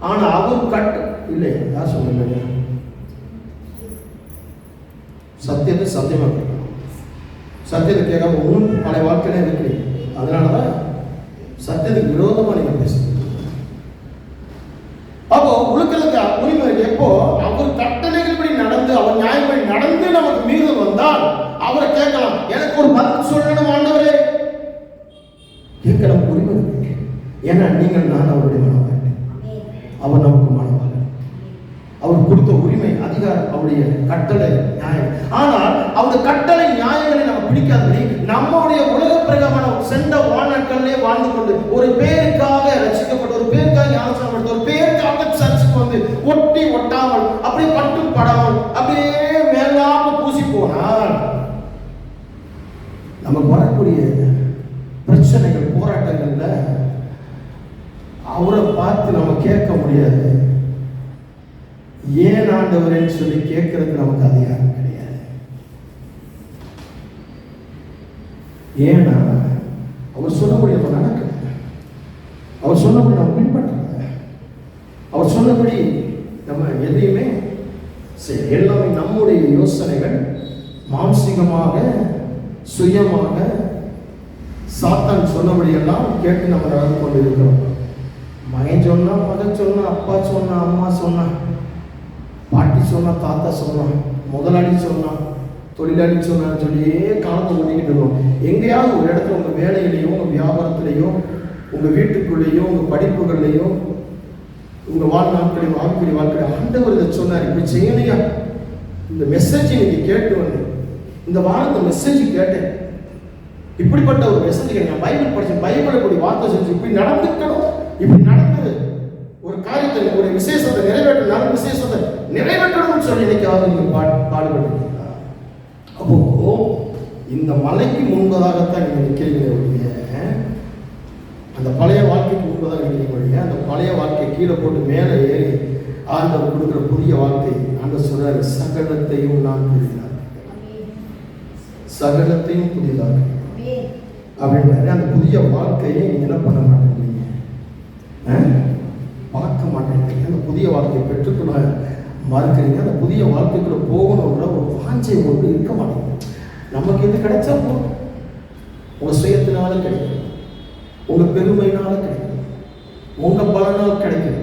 ஆனா அவர் கட்டு இல்லை. யார் சொல்லுங்க? சத்தியத்தை சத்தியமா கேட்கணும். சத்தியத்தை கேட்காம ஒன்றும் பழைய வாழ்க்கையில இருக்கு. அதனாலதான் சத்தியத்துக்கு விரோதமா நீங்க பேசுறீங்க. அப்போ உழுக்கிறதுக்கு உரிமை எப்போ அவர் கட்டளைகள் படி நடந்து, அவர் நியாயப்படி நடந்து நமக்கு மீது வந்தால் அவரை கேட்கலாம். எனக்கு ஒரு பதில் சொல்லணும் ஆண்டவரே, கேட்க நமக்கு உரிமை இருக்கு. ஏன்னா நீங்கள் நான் அவருடைய மனவாட்டி, அவர் நமக்கு மனவாளன். அவர் கொடுத்த உரிமை, அதிகாரம், அவருடைய கட்டளை, நியாயம். ஆனால் அவருடைய கட்டளை நியாயங்களை நம்ம பிடிக்காதபடி நம்முடைய உலக பிரகாரமான சென்ற வாழ்நாட்களிலே வாழ்ந்து கொண்டு ஒரு பேருக்காக ரசிக்கப்பட்ட, ஒரு பேருக்காக ஞானஸ்நானம், ஒரு பேருக்காக சர்ச்சுக்கு வந்து ஒட்டி ஒட்டாமல், அப்படியே பட்டு படாமல், அப்படியே மேலாக பூசி போனால் நமக்கு வரக்கூடிய பிரச்சனைகள், போராட்டங்கள்ல அவரை பார்த்து நம்ம கேட்க முடியாது. ஏன் ஆண்டவரேன்னு சொல்லி கேட்கறதுக்கு நமக்கு அதிகாரம் கிடையாது. ஏன்னா அவர் சொன்னபடி நம்ம நடக்கல, அவர் சொன்னபடி நம்ம பின்பற்றல, அவர் சொன்னபடி நம்ம எதையுமே எல்லாமே நம்முடைய யோசனைகள் மானசீகமாக, சுயமாக, சாத்தான் சொன்னபடியெல்லாம் கேட்டு நம்ம நடந்து கொண்டு இருக்கிறோம். மகன் சொன்னா, மகன் சொன்னா, அப்பா சொன்னா, அம்மா சொன்னா, பாட்டி சொன்னா, தாத்தா சொன்னா, முதலாளி சொன்னா, தொழிலாளி சொன்னான்னு சொல்லியே காலத்தை ஓட்டிக்கிட்டு இருக்கோம். எங்கேயாவது ஒரு இடத்துல உங்கள் வேலையிலையோ உங்கள் வியாபாரத்திலையோ உங்கள் வீட்டுக்குள்ளேயோ உங்கள் படிப்புகள்லையோ உங்கள் வாழ்நாட்களையும் ஆவிக்குரிய வாழ்க்கை ஆண்டவர் இதை சொன்னார், இப்படி செய்யலையா? இந்த மெசேஜை நீங்கள் கேட்டு வந்து இந்த வாரம் இந்த மெசேஜ் கேட்டேன், இப்படிப்பட்ட ஒரு மெசேஜ் நான் பைபிள் படித்தேன், பைபிளை இப்படி வார்த்தை செஞ்சு இப்படி நடந்துக்கணும், இப்படி நடந்தது ஒரு காரியத்தை ஒரு விசேஷத்தை நிறைவேற்ற நல்ல விசேஷத்தை நிறைவேற்றணும்னு சொல்லி இன்னைக்காவது நீங்கள் பாடுபடுறீங்களா? அப்போ இந்த மலைக்கு முன்பதாகத்தான் நீங்கள் நிற்கிறீங்க ஒழிய, அந்த பழைய வாழ்க்கைக்கு முன்பதாக நிற்கிறீங்க ஒழிய, அந்த பழைய வாழ்க்கை கீழே போட்டு மேலே ஏறி ஆண்டவர் கொடுக்குற புதிய வாழ்க்கை ஆண்டவர் சொல்றாரு, சகலத்தையும் நான் புதிதாக சகலத்தையும் புதிதாக அப்படின்றாரு. அந்த புதிய வாழ்க்கையை நீங்க என்ன பண்ண மாட்டேங்கிறீங்க, பார்க்க மாட்டேங்கிறீங்க. அந்த புதிய வாழ்க்கையை பெற்றுக்கொள்ள மறுக்கிறீங்க. அந்த புதிய வாழ்க்கைக்குள்ள போகணுன்ற ஒரு வாஞ்சை ஒன்று இருக்க மாட்டேங்குது. நமக்கு எது கிடைச்சா போதும், உங்க சுயத்தினால கிடைக்கும், உங்க பெருமையினால கிடைக்கும், உங்க பலனால் கிடைக்கும்,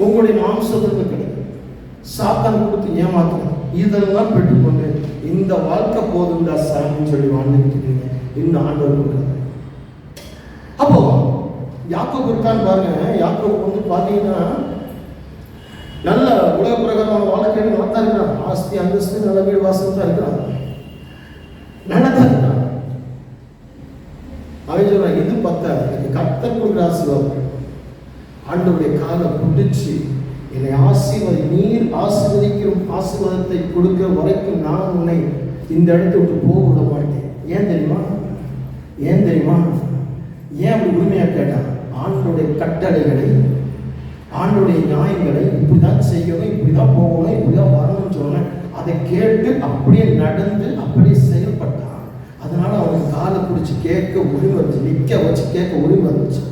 உங்களுடைய மாம்சத்துக்கு கிடைக்கும், சாத்தான் கொடுத்து ஏமாத்தணும், இதெல்லாம் பெற்றுக்கொண்டு இந்த வாழ்க்கை போதுண்டா சாமின்னு சொல்லி வாழ்ந்துட்டு இருக்கீங்க. இன்னும் ஆண்டவர் கொடுக்குறாங்க. அப்போ யாக்கோபு இருக்கான்னு பாருங்க. யாக்கோபு வந்து பாத்தீங்கன்னா நல்ல உலக பிரகாரம் வாழ்க்கை நல்லா தான் இருக்கிறான், ஆஸ்தி அந்தஸ்து நல்ல வீடு வாசல் தான் இருக்கிறான், நல்லா தான் இருக்கிறான். அவன் சொல்றான், இது பார்த்தா எனக்கு கர்த்தர் கொடுக்குற ஆசீர்வாதம், ஆண்டவருடைய காலை பிடிச்சி என்னை ஆசீர்வதி, நீர் ஆசீர்வதிக்கிற ஆசீர்வாதத்தை கொடுக்கிற வரைக்கும் நான் உன்னை இந்த இடத்தை விட்டு போக விட மாட்டேன். ஏன் தெரியுமா? ஏன் தெரியுமா? ஏன் அப்படி உரிமையாக கேட்டான்? ஆண்டோடைய கட்டளைகளை, ஆண்டோடைய நியாயங்களை, இப்படிதான் செய்யணும், இப்படிதான் போகணும், இப்படிதான் வரணும்னு சொன்னேன். அதை கேட்டு அப்படியே நடந்து அப்படியே செயல்பட்டான். அதனால அவனுக்கு காலை பிடிச்சி கேட்க உரிமை இருந்துச்சு, நிற்க வச்சு கேட்க உரிமை இருந்துச்சு.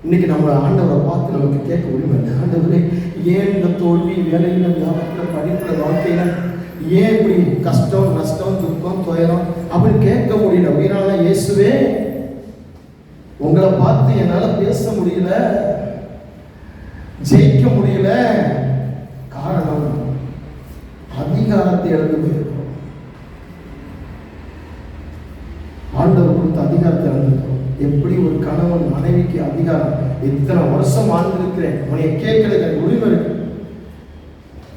இன்னைக்கு நம்ம ஆண்டவரை பார்த்து நமக்கு கேட்க உரிமை இல்லை. ஆண்டவரே, ஏன் இந்த தோல்வி, வேலையில, வியாபாரத்தில், படிப்புல, வாழ்க்கையில ஏன் இப்படி கஷ்டம், நஷ்டம், துக்கம், துயரம் அப்படின்னு கேட்க முடியல. உயிரான இயேசுவே, உங்களை பார்த்து என்னால பேச முடியல, ஜெயிக்க முடியல. காரணம், அதிகாரத்தை இழந்து போயிருக்கோம். ஆண்டவர் கொடுத்த அதிகாரத்தை இழந்திருக்கோம். எப்படி ஒரு கணவன் மனைவிக்கு அதிகாரம், இத்தனை வருஷம் வாழ்ந்திருக்கிறேன், உன்னை கேட்கறதுக்கு எனக்கு உரிமை இருக்கு,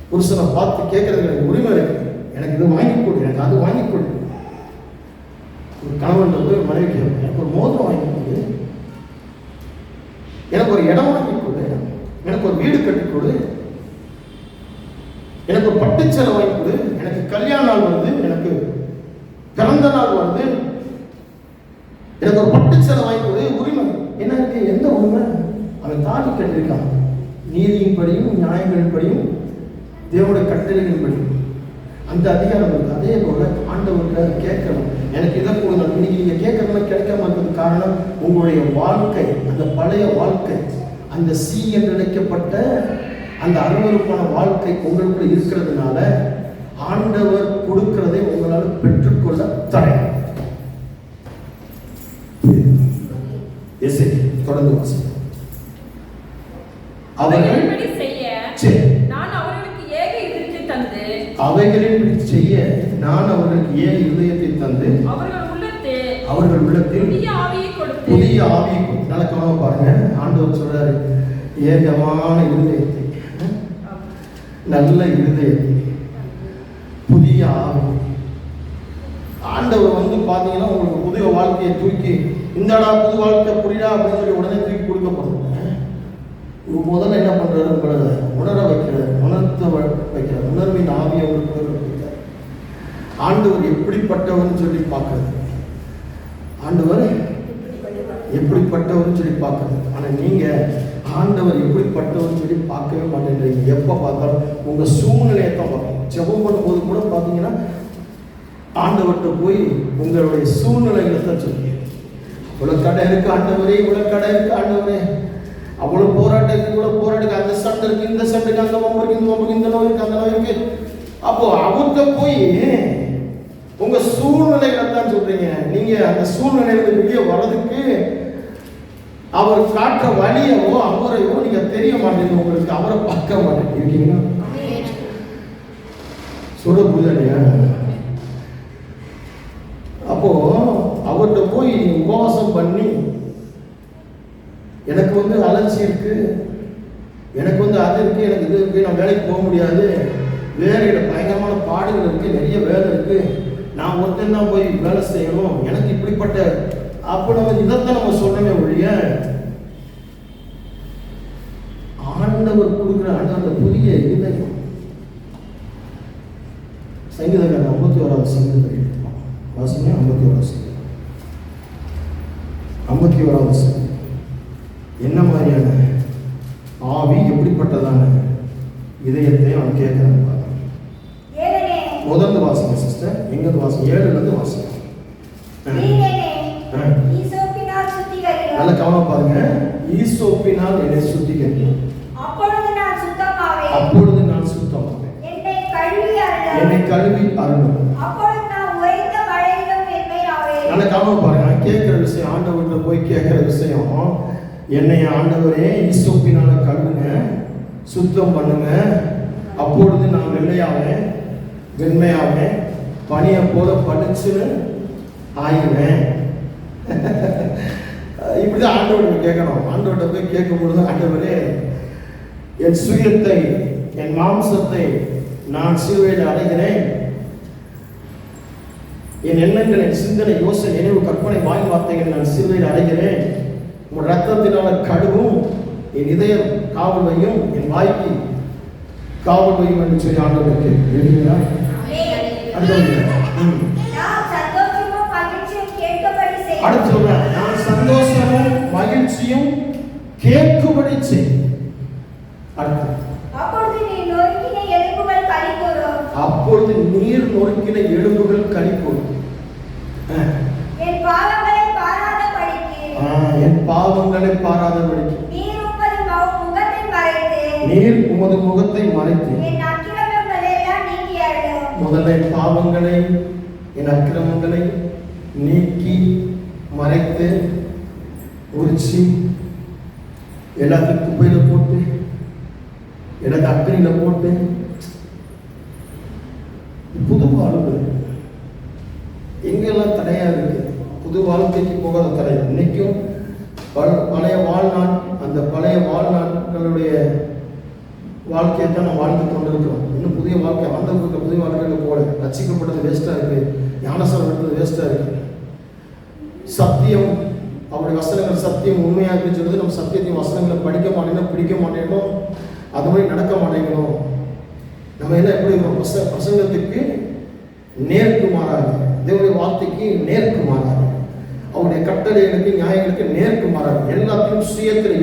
புருஷனை பார்த்து கேட்கறதுக்கு எனக்கு உரிமை இருக்கு, எனக்கு இது வாங்கி கொடு, எனக்கு அது வாங்கி கொடு. ஒரு கணவன் வந்து ஒரு மனைவி கேட்கும், எனக்கு ஒரு மோதிரம் வாங்கி கொடு, எனக்கு ஒரு இடம் வாங்கி கொடு, எனக்கு ஒரு வீடு கட்டி கொடு, எனக்கு ஒரு பட்டுச்சேலை வாங்கி கொடு, எனக்கு கல்யாண நாள் வருது, எனக்கு பிறந்த நாள் வருது, எனக்கு ஒரு பட்டுச்சேலை வாங்கி கொடு. உரிமை என்ன இருக்கு? எந்த உரிமை? அவன் தாடி கட்டிருக்கான், நீதியின் படியும் நியாயங்களின் படியும் தேவனுடைய கட்டளைகளின் படியும் அந்த அதிகாரம் இருக்கு. அதே போல ஆண்டவர்கள் கேட்கணும், எனக்கு இதை கொடுங்க. இன்னைக்கு நீங்க கேட்கறதுலாம் கிடைக்காம இருக்கிறது காரணம், உங்களுடைய வாழ்க்கை, அந்த பழைய வாழ்க்கை, அந்த சி என்று நினைக்கப்பட்ட அந்த அருவருப்பான வாழ்க்கை உங்களுக்குள்ள இருக்கிறதுனால ஆண்டவர் கொடுக்கிறதை உங்களால் பெற்றுக்கொள்ள தடை. தொடர்ந்து வாசிப்போம். அவைகளின்படி செய்ய நான் அவர்களுக்கு ஏக இதயத்தை தந்து, அவைகளின்படி செய்ய நான் அவர்களுக்கு ஏக இதயத்தை தந்து, அவர்கள் உள்ளத்தில் புதிய ஆவியை கொடுத்து. நல்ல கவனமா பாருங்க. ஆண்டவர் சொல்றாரு, ஏகமான இருதயத்தை, நல்ல இருதயத்தை, புதிய ஆவி. ஆண்டவர் வந்து பாத்தீங்கன்னா உங்களுக்கு புதிய வாழ்க்கையை தூக்கி, இந்தடா புது வாழ்க்கை புரியா அப்படின்னு சொல்லி உடனே தூக்கி கொடுக்க போறோம். முதல்ல என்ன பண்றாரு? உங்களை உணர வைக்கிறார், உணர்த்த வைக்கிறார், உணர்வின் ஆவியை உங்களுக்கு வைக்கிறார். ஆண்டவர் எப்படிப்பட்டவர்னு சொல்லி பார்க்கறது, ஆண்டவர் எப்படிப்பட்டவர்னு சொல்லி பார்க்கறது. ஆனா நீங்க ஆண்டவர் எப்படிப்பட்டவர்னு சொல்லி பார்க்கவே மாட்டேன்றீங்க. எப்ப பார்த்தாலும் உங்க சூழ்நிலையை தான் பார்க்கணும். ஜெபம் பண்ணும்போது கூட பாத்தீங்கன்னா ஆண்டவர்கிட்ட போய் உங்களுடைய சூழ்நிலைகளை தான் சொல்லுங்க. இவ்வளவு கடை இருக்கு ஆண்டவரே, இவ்வளவு கடை இருக்கு ஆண்டவரே, அவ்வளவு போராட்டம் இருக்கு, இவ்வளவு போராட்டம், அந்த சண்டை இருக்கு, இந்த சண்டைக்கு, அந்த வம்பு இருக்கு, இந்த வம்புக்கு, இந்த நோய் இருக்கு, அந்த நோய் இருக்கு. அப்போ அவர்கிட்ட போய் உங்க சூழ்நிலைகளை தான் சொல்றீங்க. நீங்க அந்த சூழ்நிலையில வெளியே வர்றதுக்கு அவர் காட்டுற வழியவோ அவரையோ நீங்க தெரிய மாட்டேங்குது, உங்களுக்கு அவரை பார்க்க மாட்டேங்க. சொல்ல புரியுதா இல்லையா? அப்போ அவர்கிட்ட போய் உபவாசம் பண்ணி எனக்கு வந்து அலர்ஜி இருக்கு, எனக்கு வந்து அது இருக்கு, எனக்கு இது இருக்கு, நான் வேலைக்கு போக முடியாது, வேற பயங்கரமான பாடுகள் இருக்கு, நிறைய வேலை இருக்கு, நான் ஒருத்தன் தான் போய் வேலை செய்யணும், எனக்கு இப்படிப்பட்ட அப்போ நம்ம இதைத்தான் நம்ம சொல்லவே ஒழிய ஆண்டவர் கொடுக்குற அந்த புதிய இதயம். சங்கீதக்காரன் 51வது சங்கீதம் வாசிங்க. 51வது சங்கீதம் 51வது சங்கீதம் என்ன மாதிரியான ஆவி, எப்படிப்பட்டதான இதயத்தை அவன் கேட்கிறான். முதல்ல வாசிங்க சிஸ்டர், எங்க வாசிங்க? 7ல வாசிங்க. நல்ல கவனம் பாருங்க. ஈசோப்பினால் என்னை சுத்திகரிக்கும், அப்பொழுது நான் சுத்தமாவேன், என்னை கழுவி அருளும். நல்ல கவனம் பாருங்க. நான் கேட்கிற விஷயம், ஆண்டவர்கிட்ட போய் கேட்கிற விஷயம், என்னை ஆண்டவரே ஈசோப்பினால கழுவுங்க, சுத்தம் பண்ணுங்க, அப்பொழுது நான் வெண்மையாவேன், பனியை போல படிச்சுன்னு ஆயிடுவேன். இப்படிதான் ஆண்டவர்கிட்ட கேட்கணும். ஆண்டவர்கிட்ட போய் கேட்கும் பொழுது, ஆண்டவரே என் சுயத்தை, என் மாம்சத்தை நான் சிலுவையில் அடைகிறேன், என் எண்ணங்கள், என் சிந்தனை, யோசனை, நினைவு, கற்பனை, வாய் வார்த்தைகள் நான் சிலுவையில் அடைகிறேன், உன் ரத்தத்தினால கழுவும், என் இதயம் காவல் வையும், என் வாய்க்கு காவல் வையும் என்று சொல்லி ஆண்டவருக்கு எழுதுகிறார். அடுத்து சொல்றேன், நான் சந்தோஷமும் மகிழ்ச்சியும் கேட்கும்படி செய். அப்பொழுது நீர் நொறுக்கின எலும்புகள் களிகூரும். என் பாவங்களை பாராதபடிக்கு நீர் உமது முகத்தை மறைத்து. முதல்ல என் பாவங்களை, என் அக்கிரமங்களை நீக்கி மறைத்து உரிச்சி எல்லாத்தையும் குப்பையில போட்டு எனக்கு அக்கறையில போட்டு புது வாழ்வு எங்கெல்லாம் தடையா இருக்கு, புது வாழ்க்கைக்கு போகாத தடை. இன்னைக்கும் பழைய வாழ்நாள், அந்த பழைய வாழ்நாட்களுடைய வாழ்க்கையை தான் நம்ம வாழ்ந்து கொண்டிருக்கிறோம். இன்னும் புதிய வாழ்க்கை, ஆண்டவருக்கு புதிய வாழ்க்கையில் போல. ரட்சிக்கப்பட்டது வேஸ்டா இருக்கு, ஞானஸ்நானம் எடுத்தது வேஸ்டா இருக்கு. சத்தியம், அவருடைய வசனங்கள் சத்தியம் உண்மையாக இருக்குன்னு சொல்லுது. நம்ம சத்தியத்தையும் வசனங்களை படிக்க மாட்டேங்கிறோம், பிடிக்க மாட்டேங்கிறோம், அது மாதிரி நடக்க மாட்டேங்கிறோம். நம்ம என்ன எப்படி இருக்கோம்? பிரசங்கத்துக்கு நேருக்கு மாறாக, தேவனுடைய வார்த்தைக்கு நேருக்கு மாறாக, அவருடைய கட்டளைகளுக்கு நியாயங்களுக்கு நேருக்கு மாறாக, எல்லாத்தையும் சுயத்தில்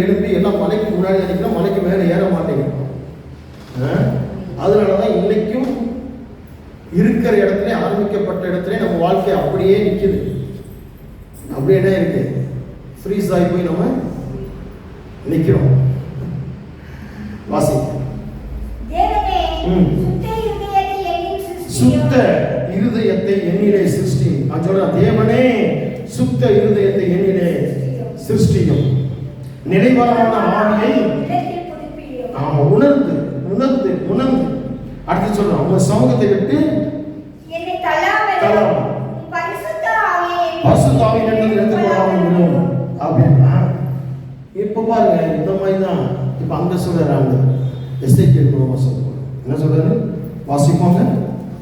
எழும்பி எல்லாம் மலைக்கு முன்னாடி நினைக்கிறோம், மலைக்கு மேலே ஏற மாட்டேங்கிறோம். அதனாலதான் இன்னைக்கும் இருக்கிற இடத்துல, ஆரம்பிக்கப்பட்ட இடத்துல நம்ம வாழ்க்கை அப்படியே நிற்குது. அப்படியே என்ன இருக்கு? ஃப்ரீஸ் ஆகி போய் நம்ம நிற்கிறோம். வாசி. சுத்த இருதயத்தை என்னிலே சிருஷ்டி. நான் சொல்றேன், தேவனே சுத்த இருதயத்தை என்னிலே சிருஷ்டியும், நிறைவான ஆவியை உணர்ந்து உணர்ந்து உணர்ந்து. அடுத்து சொல்றோம், உங்க சமூகத்தை விட்டு பரிசுத்தாவியிலிருந்து எடுத்துக்கொள்ளாமல் அப்படின்னா, இப்ப பாருங்க, இந்த மாதிரி தான் இப்ப அங்க சொல்றாங்க. எஸ்ஐகேல் மூலமா சொல்றாங்க. என்ன சொல்றாரு? வாசிப்பாங்க.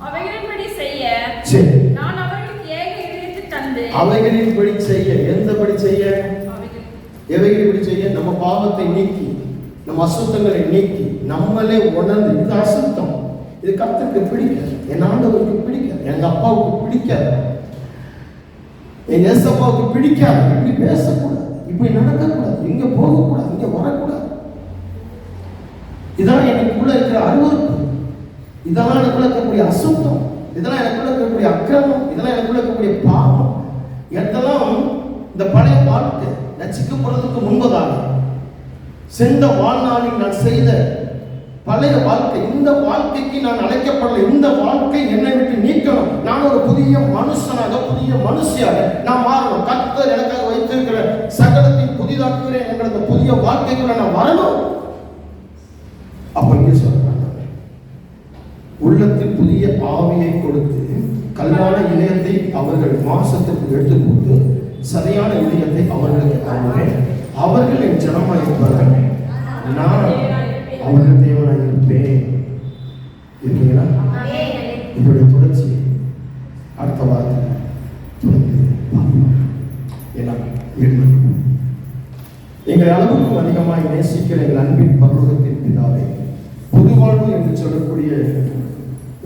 அவைகளின்படி செய்ய சரி, நான் அவர்களுக்கு ஏக இதயத்தை தந்து. அவைகளின்படி செய்ய, எந்தபடி செய்ய? எவைகளின்படி செய்ய? நம்ம பாவத்தை நீக்கி, நம்ம அசுத்தங்களை நீக்கி, நம்மளே உணர்ந்து, இது அசுத்தம், இது கர்த்தருக்கு பிடிக்காது, என் ஆண்டவருக்கு பிடிக்காது, எங்க அப்பாவுக்கு பிடிக்காது, என் ஏசப்பாவுக்கு பிடிக்காது. இப்படி பேசக்கூடாது, இப்படி நடக்கக்கூடாது, இங்க போகக்கூடாது, இங்க வரக்கூடாது. இதெல்லாம் எனக்குள்ள இருக்கிற அருவருப்பு, இதெல்லாம் எனக்குள்ள இருக்கக்கூடிய அசுத்தம், இதெல்லாம் எனக்குள்ள இருக்கக்கூடிய அக்கிரமம், இதெல்லாம் எனக்குள்ள இருக்கக்கூடிய பாவம். இதெல்லாம் இந்த பழைய வாழ்க்கை ரட்சிக்கப்படுறதுக்கு முன்பதாக சென்ற வாழ்நாளில் நான் செய்த பழைய வாழ்க்கை. இந்த வாழ்க்கைக்கு நான் அழைக்கப்படல. இந்த வாழ்க்கை என்னை விட்டு நீக்கணும். நான் ஒரு புதிய மனுஷனாக, புதிய மனுஷியாக நான் மாறணும். கர்த்தர் எனக்காக வைத்திருக்கிற சகலத்தையும் புதிதாக்குகிறேன் என்ற புதிய வாழ்க்கைக்குள்ள நான் வரணும். அப்ப இங்கே சொல்றாங்க, உள்ளத்தில் புதிய ஆவியை கொடுத்து கல்லான இதயத்தை அவர்கள் மாசத்திற்கு எடுத்து போட்டு சரியான இதயத்தை அவர்களுக்கு தருவேன். அவர்கள் என் ஜனமாய் இருப்பார்கள், நான் அவர்கள் தேவனாய் இருப்பேன். இருக்கீங்களா? இதோடைய தொடர்ச்சி அடுத்த வாரத்தில் தொடர்ந்து பார்ப்போம். ஏன்னா எங்களை அளவுக்கு அதிகமாக நேசிக்கிற எங்கள் அன்பின் பரலோகத்தின் பிதாவே, புதுவாழ்வு என்று சொல்லக்கூடிய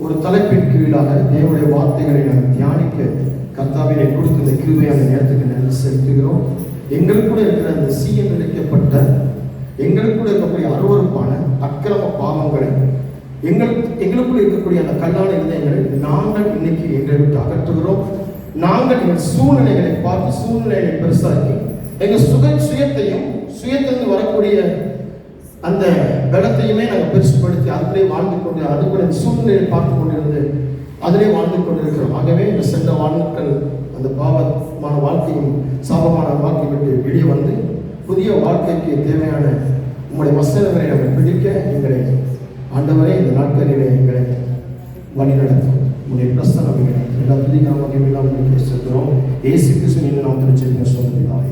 ஒரு தலைப்பின் கீழாக தேவனுடைய வார்த்தைகளை நாங்கள் தியானிக்க கர்த்தாவினை கொடுத்த இந்த கிருபையான நேரத்துக்கு நன்றி செலுத்துகிறோம். எங்களுக்குள்ள இருக்கிற அந்த சீயம் நினைக்கப்பட்ட எங்களுக்குள்ள இருக்கக்கூடிய அருவருப்பான அக்கிரம பாவங்களை எங்களுக்குள்ள இருக்கக்கூடிய அந்த கல்லான இதயங்களை நாங்கள் இன்னைக்கு எங்களை விட்டு அகற்றுகிறோம். நாங்கள் எங்கள் சூழ்நிலைகளை பார்த்து சூழ்நிலைகளை பெருசாக்கி எங்கள் சுயத்திலிருந்து வரக்கூடிய அந்த பலத்தையுமே நாங்கள் பெருசுப்படுத்தி அதிலே வாழ்ந்து கொண்டு அதுக்குள்ள சூழ்நிலையை பார்த்து கொண்டிருந்து அதிலே வாழ்ந்து கொண்டிருக்கிறோம். ஆகவே இந்த சென்ற வாழ்நாட்கள் அந்த பாவமான வாழ்க்கையும் சாபமான வாழ்க்கை விட்டு வெளியே வந்து புதிய வாழ்க்கைக்கு தேவையான உங்களுடைய வசனங்களை நம்ம பிடிக்க எங்களை ஆண்டவரே இந்த நாட்களிலே எங்களை வழிநடத்தும். உங்களுடைய பிரசனம் எல்லா புதிய நாமங்களை எல்லாம் உங்களுக்கு செலுத்துகிறோம். இயேசு கிறிஸ்துவின் நாமத்தில் ஜெபிக்கிறோம்.